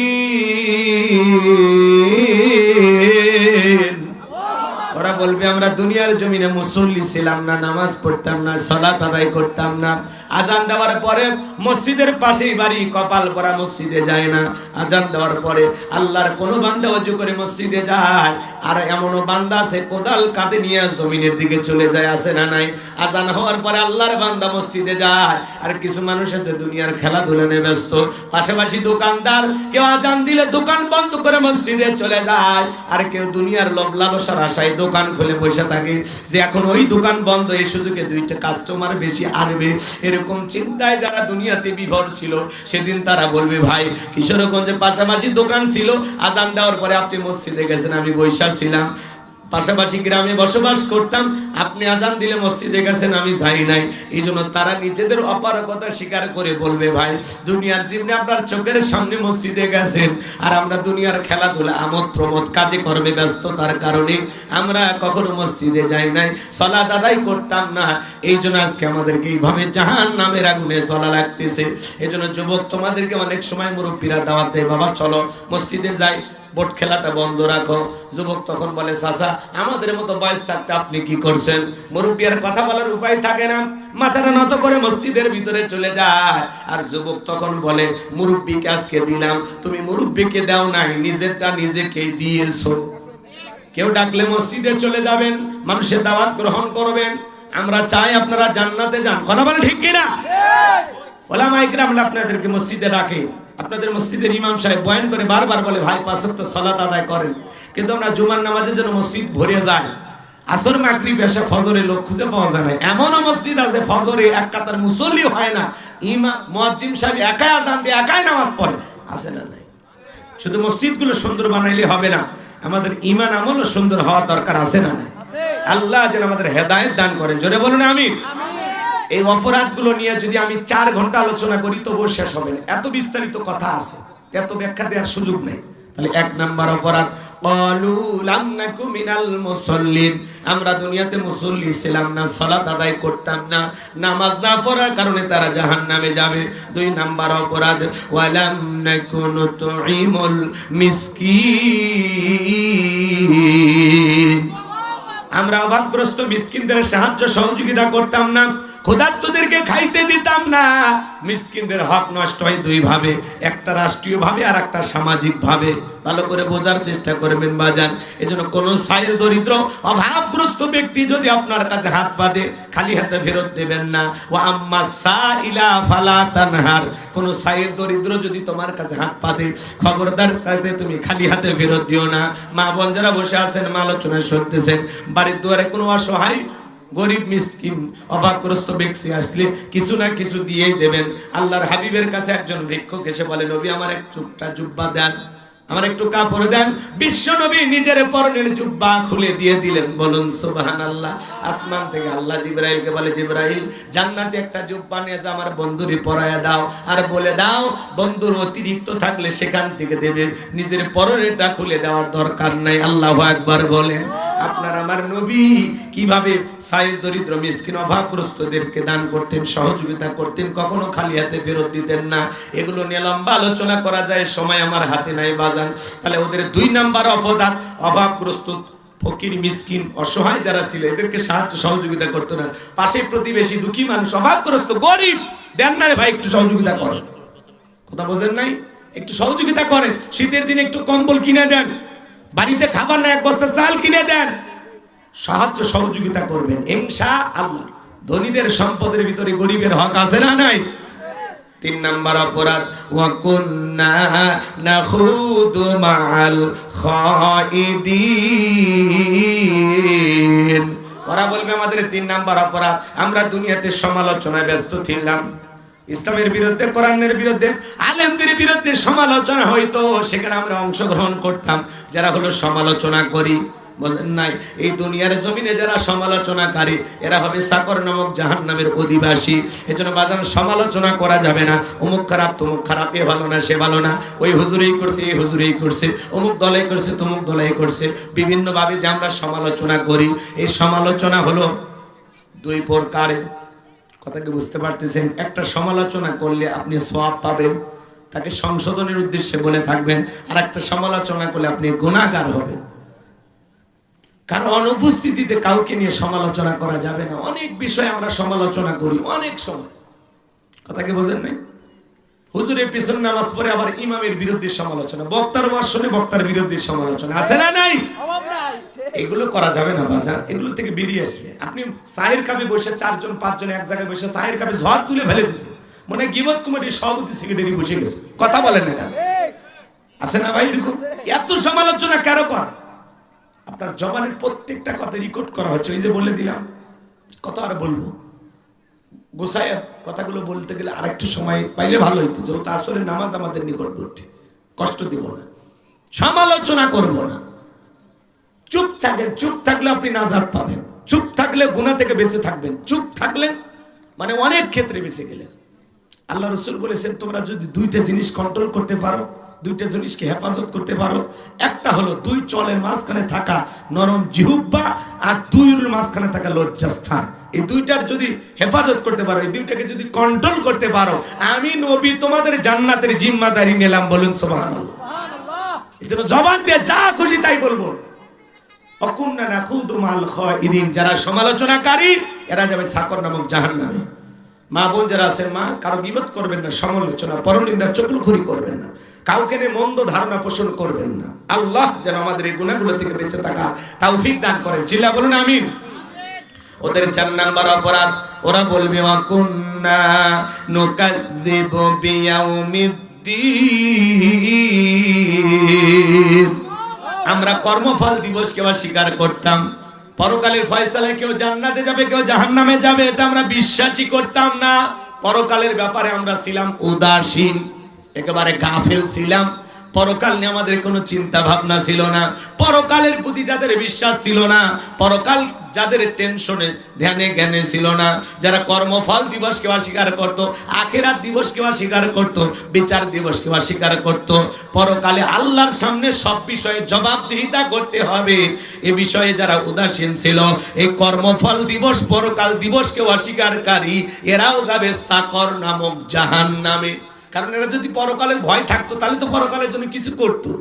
ওরা বলবে আমরা দুনিয়ার জমিনে মুসল্লি ছিলাম না, নামাজ পড়তাম না, সালাত আদায় করতাম না। আজান দেওয়ার পরে মসজিদের পাশেই বাড়ি, কপাল পরা মসজিদে যায় না। আজান দেওয়ার পরে আল্লাহর কোনো বান্দা ওযু করে মসজিদে যায়, আর এমনও বান্দা আছে কোদাল কাঁধে নিয়ে জমিনের দিকে চলে যায়, আছে না নাই? আজান হওয়ার পরে আল্লাহর বান্দা মসজিদে যায়, আর কিছু মানুষ আছে দুনিয়ার খেলাধুলা নিয়ে ব্যস্ত। পাশাপাশি দোকানদার, কেউ আজান দিলে দোকান বন্ধ করে মসজিদে চলে যায়, আর কেউ দুনিয়ার লোভ লালসার আশায় দোকান খুলে বসে থাকে যে এখন ওই দোকান বন্ধ, এই সুযোগে 2টা কাস্টমার বেশি আসবে। এরকম চিন্তায় যারা দুনিয়াতে বিভোর ছিল, সেদিন তারা বলবে ভাই কিশোরগঞ্জে পাশাপাশি দোকান ছিল, আজান দেওয়ার পরে আপনি মসজিদে গেছেন, আমি বৈশা ছিলাম। পাশাপাশি গ্রামে বসবাস করতাম, আপনি আজান দিলে মসজিদে গেছেন, আমি যাই নাই। এই জন্য তারা নিজেদের অপারগতা স্বীকার করে বলবে ভাই দুনিয়ার জীবনে আপনার চোখের সামনে মসজিদে গেছেন, আর আমরা দুনিয়ার খেলাধুলা আমোদ প্রমোদ কাজে কর্মে ব্যস্ততার কারণে আমরা কখনো মসজিদে যাই নাই, সালাত আদায় করতাম না। এই জন্য আজকে আমাদেরকে এইভাবে জাহান্নামের আগুনে জ্বলা লাগতেছে। এই জন্য যুবক তোমাদেরকে অনেক সময় মুরব্বীরা দাওয়াত দেয়, বাবা চলো মসজিদে যাই, বোট খেলাটা বন্ধ রাখো। যুবক তখন বলে, চাচা আমাদের মতো বয়স থাকতে আপনি কি করছেন? মুরব্বিয়ার কথা বলার উপায় থাকে না, মাথাটা নত করে মসজিদের ভিতরে চলে যায়। আর যুবক তখন বলে, মুরব্বিকে আজকে দিলাম, তুমি মুরব্বিকে দাও নাই, নিজেরটা নিজেকেই দিয়েছো। কেউ ডাকলে মসজিদে চলে যাবেন, মানুষের দাওয়াত গ্রহণ করবেন। আমরা চাই আপনারা জান্নাতে যান, কথা বলেন ঠিক কিনা? ওলামায়ে কিরাম আপনাদেরকে মসজিদে ডাকে, আপনাদের মসজিদের ইমাম সাহেব বয়ান করে বারবার বলে, ভাই 5 ওয়াক্ত সালাত আদায় করেন, কিন্তু আমরা জুমার নামাজের জন্য মসজিদ ভরে যায়। আসর মাগরিব এসে ফজরে লোক খুঁজে পাওয়া যায় না। এমনও মসজিদ আছে ফজরে এক কাতার মুসল্লি হয় না, ইমাম মুয়াজ্জিন সাহেব একাই আযান দিয়ে একাই নামাজ পড়ে, আছে না নাই? শুধু মসজিদগুলো সুন্দর বানাইলে হবে না, আমাদের ঈমান আমলও সুন্দর হওয়া দরকার, আছে না নাই? আল্লাহ যেন আমাদের হেদায়েত দান করেন, জোরে বলুন আমিন। এই অপরাধগুলো নিয়ে যদি আমি 4 ঘন্টা আলোচনা করি তবুও শেষ হবে না, এত বিস্তারিত কথা আছে, এত ব্যাখ্যা দেওয়ার সুযোগ নেই। তাহলে 1 নাম্বার অপরাধ, ক্বালু লাম নাকু মিনাল মুসাল্লিন, আমরা দুনিয়াতে মুসল্লি ছিলাম না, সালাত আদায় করতাম না, নামাজ না পড়ার কারণে তারা জাহান্নামে যাবে। 2 নাম্বার অপরাধ, ওয়ালাম নাকু নুতঈমুল মিসকিন, আমরা অভাবগ্রস্ত মিসকিনদের সাহায্য সহযোগিতা করতাম না, ক্ষুধার্তদেরকে খাইতে দিতাম না। মিসকিনদের হক নষ্ট হয় 2 ভাবে, একটা রাষ্ট্রীয় ভাবে আর একটা সামাজিক ভাবে। ভালো করে বোঝার চেষ্টা করবেন বাজান। এজন্য কোন সাইল দরিদ্র অভাবগ্রস্ত ব্যক্তি যদি আপনার কাছে হাত পাতে, খালি হাতে ফেরত দেবেন না। ওয়া আম্মা সাইলা ফালা তানহার, কোন সাইল দরিদ্র যদি তোমার কাছে হাত পাতে, খবরদার তাতে তুমি খালি হাতে ফেরত দিও না। মা বোন যারা বসে আছেন, আলোচনা শুনতেছেন, বাড়ির দুয়ারে কোনো অসহায় গরিব মিসকিন অভাবগ্রস্ত ব্যক্তি আসলে কিছু না কিছু দিয়েই দেবেন। আল্লাহর হাবিবের কাছে একজন ভিক্ষুক এসে বলে, নবী আমার একটা জুব্বা দেন, আমার একটু কাপড় দেন। বিশ্ব নবী নিজের পরনের জুব্বা খুলে দিয়ে দিলেন, বলুন সুবহানাল্লাহ। আসমান থেকে আল্লাহ জিবরাইলকে বলে, জিবরাইল জান্নাতে একটা জুব্বা নিয়ে যা, আমার বন্ধুরে পরায়া দাও, আর বলে দাও বন্ধুর অতিরিক্ত থাকলে সেখান থেকে দেবে, নিজের পরনেরটা খুলে দেওয়ার দরকার নাই। আল্লাহু আকবার বলেন। আপনার আমার নবী কিভাবে সাইল দরিদ্র মিসকিন অভাবগ্রস্তদেরকে দান করতেন, সহযোগিতা করতেন, কখনো খালি হাতে ফেরত দিতেন না। এগুলো নিয়ে লম্বা আলোচনা করা যায়, সময় আমার হাতে নাই বাজান। তাহলে ওদের 2 নাম্বার অপরাধ, অভাবগ্রস্ত ফকির মিসকিন অসহায় যারা ছিল এদেরকে সাহায্য সহযোগিতা করতো না। পাশে প্রতিবেশী দুঃখী মানুষ অভাবগ্রস্ত গরিব, দেন না রে ভাই একটু সহযোগিতা করেন, কথা বোঝেন নাই? একটু সহযোগিতা করেন, শীতের দিনে একটু কম্বল কিনে দেন, বাড়িতে খাবার না 1 বস্তা চাল কিনে দেন, সাহায্য সহযোগিতা করবেন ইনশাআল্লাহ। ধনীদের সম্পদের ভিতরে গরিবের হক আছে না নাই? 3 নাম্বার অপরাধ, ওয়া কুন্না নাখুদু মাআল খাইদিন, ওরা বলবে আমাদের 3 নাম্বার অপরাধ, আমরা দুনিয়াতে সমালোচনায় ব্যস্ত ছিলাম। ইসলামের বিরুদ্ধে, কোরআনের বিরুদ্ধে, আলেমদের বিরুদ্ধে সমালোচনা হইতো, সেখানে আমরা অংশগ্রহণ করতাম। যারা হলো সমালোচনা করি, বুঝেন নাই? এই দুনিয়ার জমিনে যারা সমালোচনাকারী, এরা হবে সাকর নামক জাহান্নামের অধিবাসী। এজন্য বাজান সমালোচনা করা যাবে না, অমুক খারাপ তমুক খারাপ, এ ভালো না সে ভালো না, ওই হুজুরেই করছে এই হুজুরেই করছে, অমুক দলে করছে তমুক দলে করছে। বিভিন্ন ভাবে যে আমরা সমালোচনা করি, এই সমালোচনা হলো 2 প্রকারের। কথা কি বুঝতে পারতেছেন? একটা সমালোচনা করলে আপনি সওয়াব পাবেন, তাকে সংশোধনের উদ্দেশ্যে বলে থাকবেন, আর একটা সমালোচনা করলে আপনি গুনাহগার হবেন। কারণ অনুপস্থিতিতে কাউকে নিয়ে সমালোচনা করা যাবে না। অনেক বিষয়ে আমরা সমালোচনা করি, অনেক সময়, কথা কি বোঝেন নাই? হুজুরের পিছনে নামাজ পড়ে আবার ইমামের বিরুদ্ধে সমালোচনা, বক্তার ভাষণে বক্তার বিরুদ্ধে সমালোচনা, আছে না নাই? এগুলো করা যাবে না বাজার, এগুলো থেকে বেরিয়ে আসবে। আপনি চায়ের কাপে বসে 4 জন 5 জন এক জায়গায় বসে চায়ের কাপে ঝড় তুলে ফেলে দিচ্ছে, মনে গিবত কমিটির সভাপতি সেক্রেটারি বসে গেছে, কথা বলেন না কেন? আছে না ভাই এরকম? এত সমালোচনা কেন কর? আপনার জবানের প্রত্যেকটা কথা রেকর্ড করা হচ্ছে, ওই যে বলে দিলাম, কত আর বলবো, গোসায় কথাগুলো বলতে গেলে আরেকটু সময় পাইলে ভালো হইতো। যেহেতু আসরের নামাজ আমাদের নিকটবর্তী, কষ্ট দিব না, সমালোচনা করব না, চুপ থাকেন। চুপ থাকলে আপনি নাজাত পাবেন, চুপ থাকলে গুনাহ থেকে বেঁচে থাকবেন, চুপ থাকলে মানে অনেক ক্ষেত্রে বেঁচে গেলেন। আল্লাহ রাসূল বলেছেন, তোমরা যদি 2টা জিনিস কন্ট্রোল করতে পারো, 2টা জিনিসকে হেফাজত করতে পারো, একটা হলো 2 চলের মাঝখানে থাকা নরম জিহ্বা, আর 2 মাঝখানে থাকা লজ্জাস্থান। এই 2টার যদি হেফাজত করতে পারো, এই 2টাকে যদি কন্ট্রোল করতে পারো, আমি নবী তোমাদের জান্নাতের জিম্মাদারি নিলাম, বলুন সুবহানাল্লাহ। এজন্য জবান দিয়ে যা খুশি তাই বলবো। অকুন্না নাখুদু মাল খাইদিন, যারা সমালোচনাকারী এরা যাবে সাকর নামক জাহান্নামে। মা বোন যারা আছেন, মা কারো গীবত করবেন না, সমালোচনা পরনিন্দা চুগলখড়ি করবেন না, কাউকে নিয়ে মন্দ ধারণা পোষণ করবেন না। আল্লাহ যেন আমাদের এই গুনাহগুলো থেকে বেঁচে থাকা তৌফিক দান করেন। চিল্লা বলুন আমিন। ওদের 4 নাম্বার অপরাধ, ওরা বলবে ওয়াকুন্না নুকাযযিবু বিয়াউমিদ্দিন, আমরা কর্মফল দিবসকে অস্বীকার করতাম, পরকালের ফয়সালায় কেউ জান্নাতে যাবে কেউ জাহান্নামে যাবে এটা আমরা বিশ্বাসই করতাম না। পরকালের ব্যাপারে আমরা ছিলাম উদাসীন, একেবারে গাফেল ছিলাম। পরকাল নিয়ে আমাদের কোনো চিন্তা ভাবনা ছিল না। পরকালের প্রতি যাদের বিশ্বাস ছিল না, পরকাল যাদের টেনশনে ধ্যানে জ্ঞানে ছিল না, যারা কর্মফল দিবসকে অস্বীকার করত, আখিরাত দিবসকে অস্বীকার করত, বিচার দিবসকে অস্বীকার করত, পরকালে আল্লাহর সামনে সব বিষয়ে জবাবদিহিতা করতে হবে এ বিষয়ে যারা উদাসীন ছিল, এই কর্মফল দিবস পরকাল দিবসকে অস্বীকারী এরাও যাবে সাকর নামক জাহান্নামে। কারণ এরা যদি পরকালের ভয় থাকতো তাহলে তো পরকালের জন্য কিছু করতো,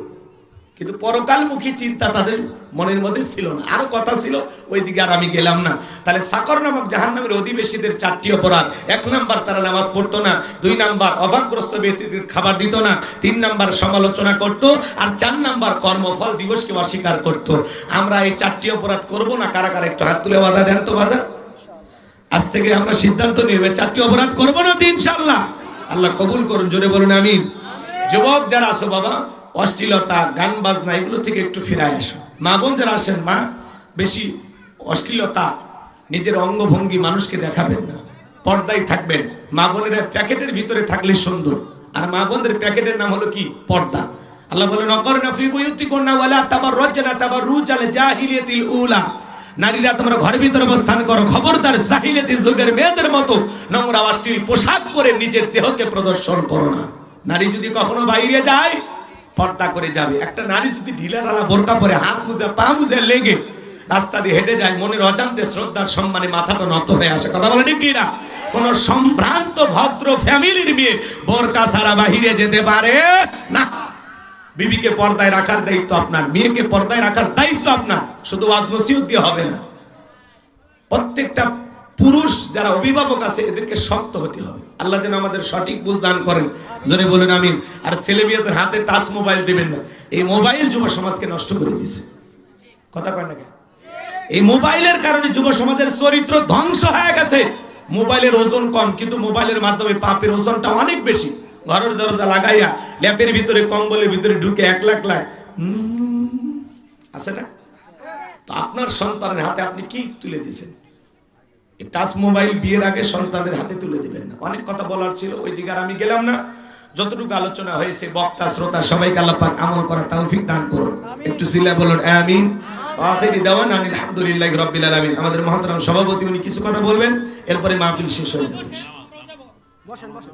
কিন্তু পরকালমুখী চিন্তা তাদের মনের মধ্যে ছিল না। আরো কথা ছিল, ওইদিকে আর আমি গেলাম না। তাহলে সাকর নামক জাহান্নামের অধিবেশীদের 4টি অপরাধ। 1 নাম্বার তারা নামাজ পড়তো না, 2 নাম্বার অভাবগ্রস্ত ব্যক্তিদের খাবার দিত না, 3 নাম্বার সমালোচনা করত, আর 4 নাম্বার কর্মফল দিবসকে অস্বীকার করত। আমরা এই 4টি অপরাধ করব না, কারা কারা একটু হাত তুলে বাধা দেন তো বাজার। আজ থেকে আমরা সিদ্ধান্ত নিয়ে 4টি অপরাধ করব না তো ইনশাআল্লাহ। আল্লাহ কবুল করুন, জোরে বলুন আমিন। যুবক যারা আছো বাবা, অশ্লীলতা গান বাজনা এগুলো থেকে একটু ফিরায় আসো। মা বোন যারা আসেন, মা বেশি অশ্লীলতা নিজের অঙ্গভঙ্গি মানুষকে দেখাবেন না, পর্দায় থাকবেন। মা বোনেরা প্যাকেটের ভিতরে থাকলে সুন্দর, আর মা বোনদের প্যাকেটের নাম হলো কি? পর্দা। আল্লাহ বলেন অকরনা ফি বুয়ুতিকুন্না ওয়ালা তাবাররাজনা তাবাররুজাল জাহিলিয়াতিল উলা, নারীরা তোমরা ঘরের ভিতরে অবস্থান করো, খবরদার জাহিলিয়াতি যুগের মেয়েদের মতো নোংরা অশ্লীল পোশাক পরে নিজের দেহকে প্রদর্শন করো না। নারী যদি কখনো বাইরে যায় পর্দা করে যাবে। একটা নারী যদি ঢিলাঢালা বোরকা পরে হাত মুজে পা মুজে লেগে রাস্তা দিয়ে হেঁটে যায়, মনের অজান্তে শ্রদ্ধার সম্মানে মাথাটা নত হয়ে আসে। কথা বলে ঠিক কিনা? কোন সম্ভ্রান্ত ভদ্র ফ্যামিলির মেয়ে বোরকা ছাড়া বাহিরে যেতে পারে না। বিবিকে পর্দায় রাখার দায়িত্ব আপনার, মেয়েকে পর্দায় রাখার দায়িত্ব আপনার। শুধু ওয়াজ নসিহত দিয়ে হবে না, প্রত্যেকটা পুরুষ যারা অভিভাবক আছে এদেরকে শক্ত হতে হবে। আল্লাহ যেন আমাদের সঠিক বুঝ দান করেন, জোরে বলেন আমিন। আর ছেলে মেয়েদের হাতে টাচ মোবাইল দিবেন না, এই মোবাইল যুব সমাজকে নষ্ট করে দিয়েছে। কথা কয় না কেন? এই মোবাইলের কারণে যুব সমাজের চরিত্র ধ্বংস হয়ে গেছে। মোবাইলের ওজন কম, কিন্তু মোবাইলের মাধ্যমে পাপের ওজনটা অনেক বেশি। ঘরের দরজা লাগাইয়া ল্যাপের ভিতরে কম্বলের ভিতরে ঢুকে 1 লাখ লাখ আছে না? তো আপনার সন্তানের হাতে আপনি কি তুলে দিয়েছেন? টাচ মোবাইল বিয়ের আগে সন্তানদের হাতে তুলে দিবেন না। অনেক কথা বলার ছিল, ওই দিকে আর আমি গেলাম না। যতটুকু আলোচনা হয়েছে বক্তা শ্রোতা সবাইকে আল্লাহ পাক আমল করার তৌফিক দান করুন। একটু সিলা বলুন আমিন। আখিরি দাওয়ানা আলহামদুলিল্লাহি রাব্বিল আলামিন। আমাদের মহতরম সভাপতি উনি কিছু কথা বলবেন, এরপরে মাহফিল শেষ হয়ে যাবে। বসেন বসেন।